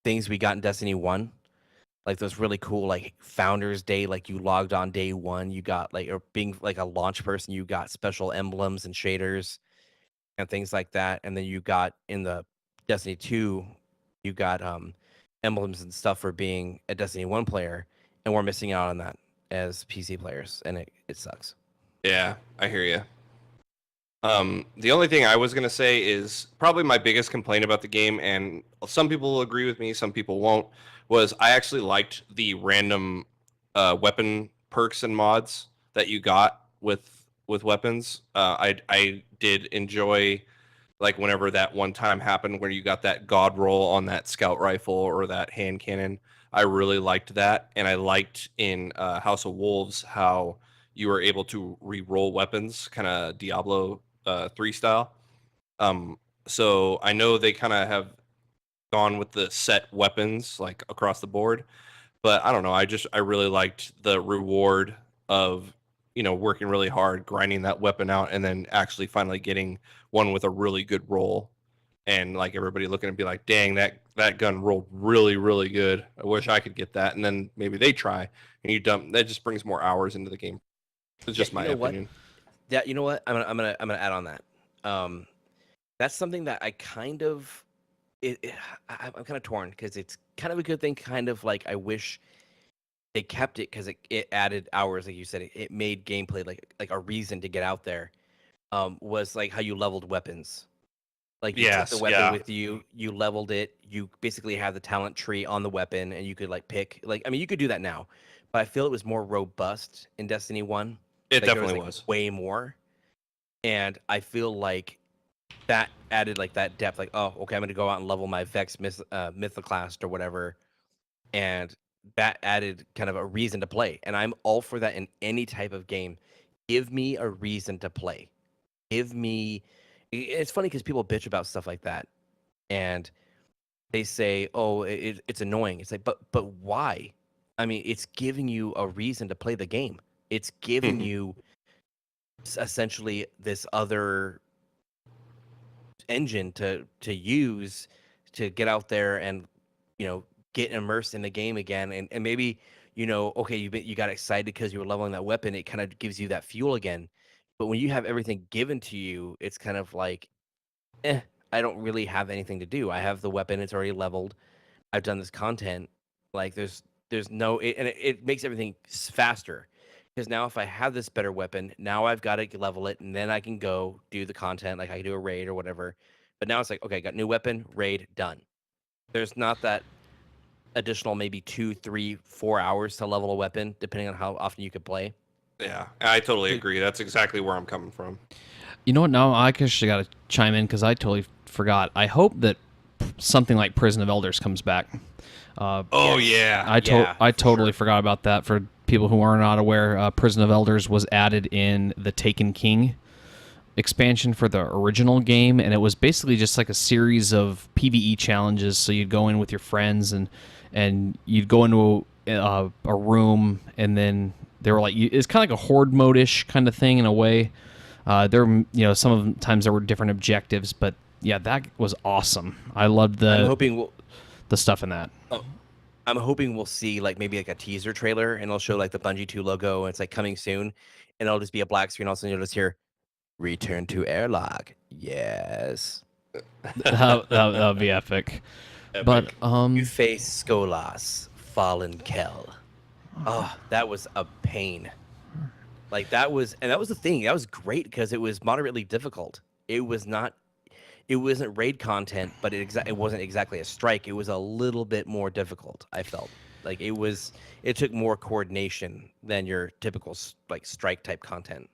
things we got in Destiny 1, like those really cool like Founders Day, like you logged on day 1, you got like, or being like a launch person, you got special emblems and shaders and things like that. And then you got in the Destiny 2, you got emblems and stuff for being a Destiny 1 player, and we're missing out on that as PC players, and it sucks. Yeah, I hear you. The only thing I was gonna say is probably my biggest complaint about the game, and some people will agree with me, some people won't, was I actually liked the random weapon perks and mods that you got with weapons. I did enjoy, like, whenever that one time happened where you got that god roll on that scout rifle or that hand cannon. I really liked that, and I liked in House of Wolves how you were able to re-roll weapons, kind of Diablo 3 style. Um, so I know they kind of have gone with the set weapons like across the board, but I don't know. I really liked the reward of working really hard, grinding that weapon out, and then actually finally getting one with a really good roll, and like everybody looking and be like, "Dang, that gun rolled really really good. I wish I could get that." And then maybe they try, and you dump. That just brings more hours into the game. It's Yeah, just you my know what? opinion. Yeah, you know what? I'm gonna add on that. Um, that's something that I kind of I'm kind of torn, because it's kind of a good thing, kind of like I wish they kept it, because it added hours, like you said. It made gameplay like a reason to get out there. Was like how you leveled weapons. Like you took the Yes, weapon yeah, with you, you leveled it, you basically have the talent tree on the weapon, and you could like pick, like, I mean, you could do that now, but I feel it was more robust in Destiny 1. it Like there was definitely like was. way more. And I feel like that added like that depth, like, oh, okay, I'm gonna go out and level my Vex Mythoclast or whatever. And that added kind of a reason to play. And I'm all for that in any type of game. Give me a reason to play. Give me It's funny because people bitch about stuff like that. And they say, "Oh, it's annoying." It's like, but why? I mean, it's giving you a reason to play the game. It's giving you essentially this other engine to use to get out there and get immersed in the game again, and maybe okay, you got excited because you were leveling that weapon. It kind of gives you that fuel again. But when you have everything given to you, it's kind of like, I don't really have anything to do. I have the weapon; it's already leveled. I've done this content. Like there's no and it makes everything faster. Because now if I have this better weapon, now I've got to level it, and then I can go do the content, like I can do a raid or whatever. But now it's like, okay, got new weapon, raid, done. There's not that additional maybe 2, 3, 4 hours to level a weapon, depending on how often you could play. Yeah, I totally agree. That's exactly where I'm coming from. You know what? Now I actually got to chime in because I totally forgot. I hope that something like Prison of Elders comes back. Yeah. I totally forgot about that. For people who are not aware, Prison of Elders was added in the Taken King expansion for the original game, and it was basically just like a series of PvE challenges. So you'd go in with your friends, and you'd go into a room, and then they were like, it's kind of like a horde mode-ish kind of thing in a way. Sometimes there were different objectives, but yeah, that was awesome. I loved the stuff in that. I'm hoping we'll see like maybe like a teaser trailer, and it'll show like the Bungie 2 logo, and it's like coming soon, and it'll just be a black screen. All of a sudden you'll just hear, "Return to airlock." Yes. That would be epic. But You face Skolas, fallen Kel. Oh, that was a pain. Like that was the thing. That was great because it was moderately difficult. It wasn't raid content, but it wasn't exactly a strike. It was a little bit more difficult, I felt. Like it took more coordination than your typical like strike type content.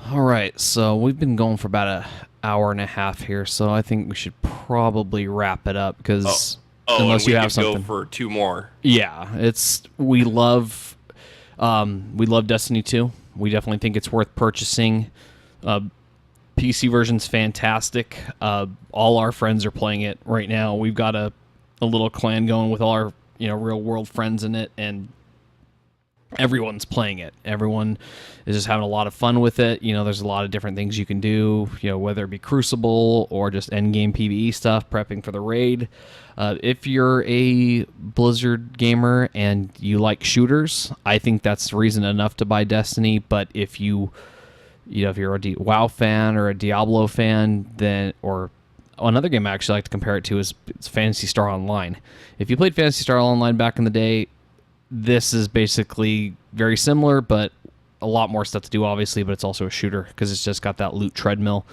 all right, so we've been going for about an hour and a half here, so I think we should probably wrap it up because unless you have something go for 2 more. Yeah, we love Destiny 2. We definitely think it's worth purchasing. PC version's fantastic. All our friends are playing it right now. We've got a little clan going with all our real world friends in it, and everyone's playing it. Everyone is just having a lot of fun with it. There's a lot of different things you can do, whether it be Crucible or just endgame PvE stuff, prepping for the raid. If you're a Blizzard gamer and you like shooters, I think that's reason enough to buy Destiny. But if you're a WoW fan or a Diablo fan, then or another game I actually like to compare it to is Phantasy Star Online. If you played Phantasy Star Online back in the day, this is basically very similar, but a lot more stuff to do, obviously, but it's also a shooter because it's just got that loot treadmill.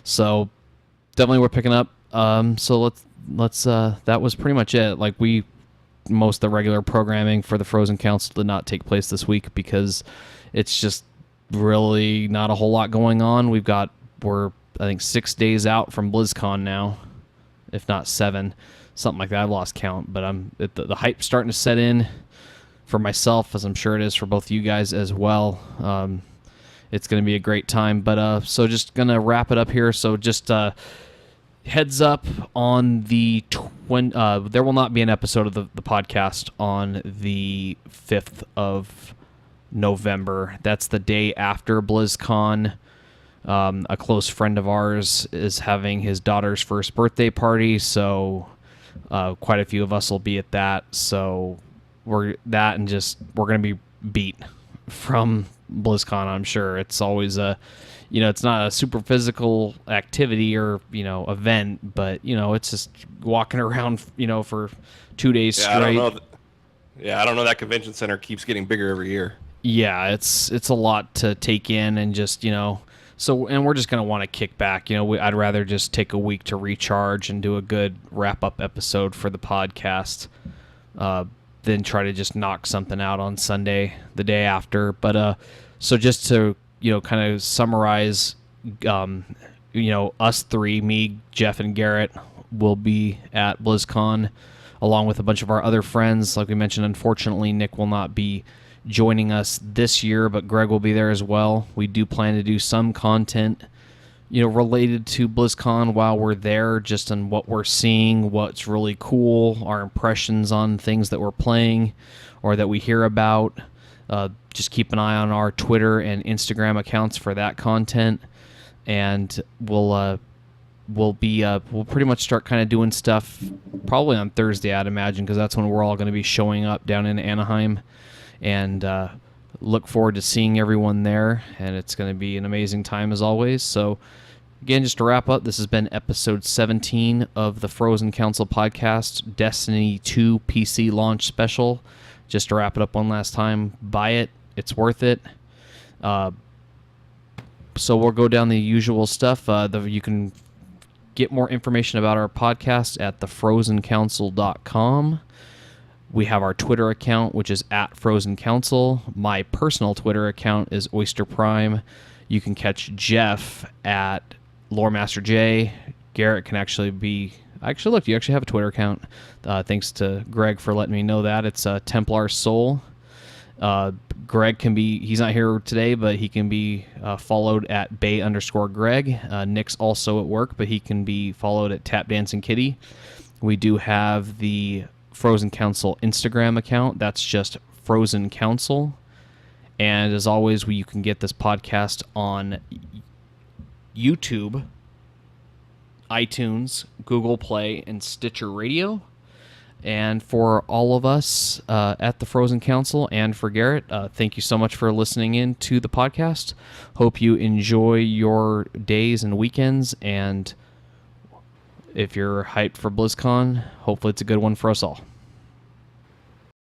So definitely worth picking up. So let's that was pretty much it. Like most of the regular programming for the Frozen Council did not take place this week because it's just really not a whole lot going on. We're I think 6 days out from BlizzCon now, if not 7, something like that. I've lost count, but the hype's starting to set in for myself, as I'm sure it is for both of you guys as well. It's going to be a great time. But so just going to wrap it up here. So just heads up on there will not be an episode of the podcast on the 5th of November. That's the day after BlizzCon. A close friend of ours is having his daughter's first birthday party, so quite a few of us will be at that. So we're going to be beat from BlizzCon. I'm sure it's always it's not a super physical activity or event, but it's just walking around for 2 days straight. I don't know. That convention center keeps getting bigger every year. Yeah, it's a lot to take in, and just and we're just gonna want to kick back. I'd rather just take a week to recharge and do a good wrap up episode for the podcast than try to just knock something out on Sunday the day after. But so just to kind of summarize, us three, me, Jeff, and Garrett, will be at BlizzCon along with a bunch of our other friends. Like we mentioned, unfortunately, Nick will not be joining us this year, but Greg will be there as well. We do plan to do some content related to BlizzCon while we're there, just on what we're seeing, what's really cool, our impressions on things that we're playing or that we hear about. Just keep an eye on our Twitter and Instagram accounts for that content, and we'll pretty much start kind of doing stuff probably on Thursday, I'd imagine, because that's when we're all going to be showing up down in Anaheim, and look forward to seeing everyone there, and it's going to be an amazing time as always. So again, just to wrap up, this has been episode 17 of the Frozen Council podcast, Destiny 2 PC launch special. Just to wrap it up one last time, buy it. It's worth it. So we'll go down the usual stuff. You can get more information about our podcast at thefrozencouncil.com. We have our Twitter account, which is at Frozen Council. My personal Twitter account is Oyster Prime. You can catch Jeff at Loremaster J. Garrett can actually be... look, you actually have a Twitter account. Thanks to Greg for letting me know that. It's Templar Soul. Greg can be... He's not here today, but he can be followed at Bay_Greg. Nick's also at work, but he can be followed at Tap Dancing Kitty. We do have the Frozen Council Instagram account. That's just Frozen Council. And as always, you can get this podcast on YouTube, iTunes, Google Play, and Stitcher Radio. And for all of us at the Frozen Council and for Garrett, thank you so much for listening in to the podcast. Hope you enjoy your days and weekends, and if you're hyped for BlizzCon, hopefully it's a good one for us all.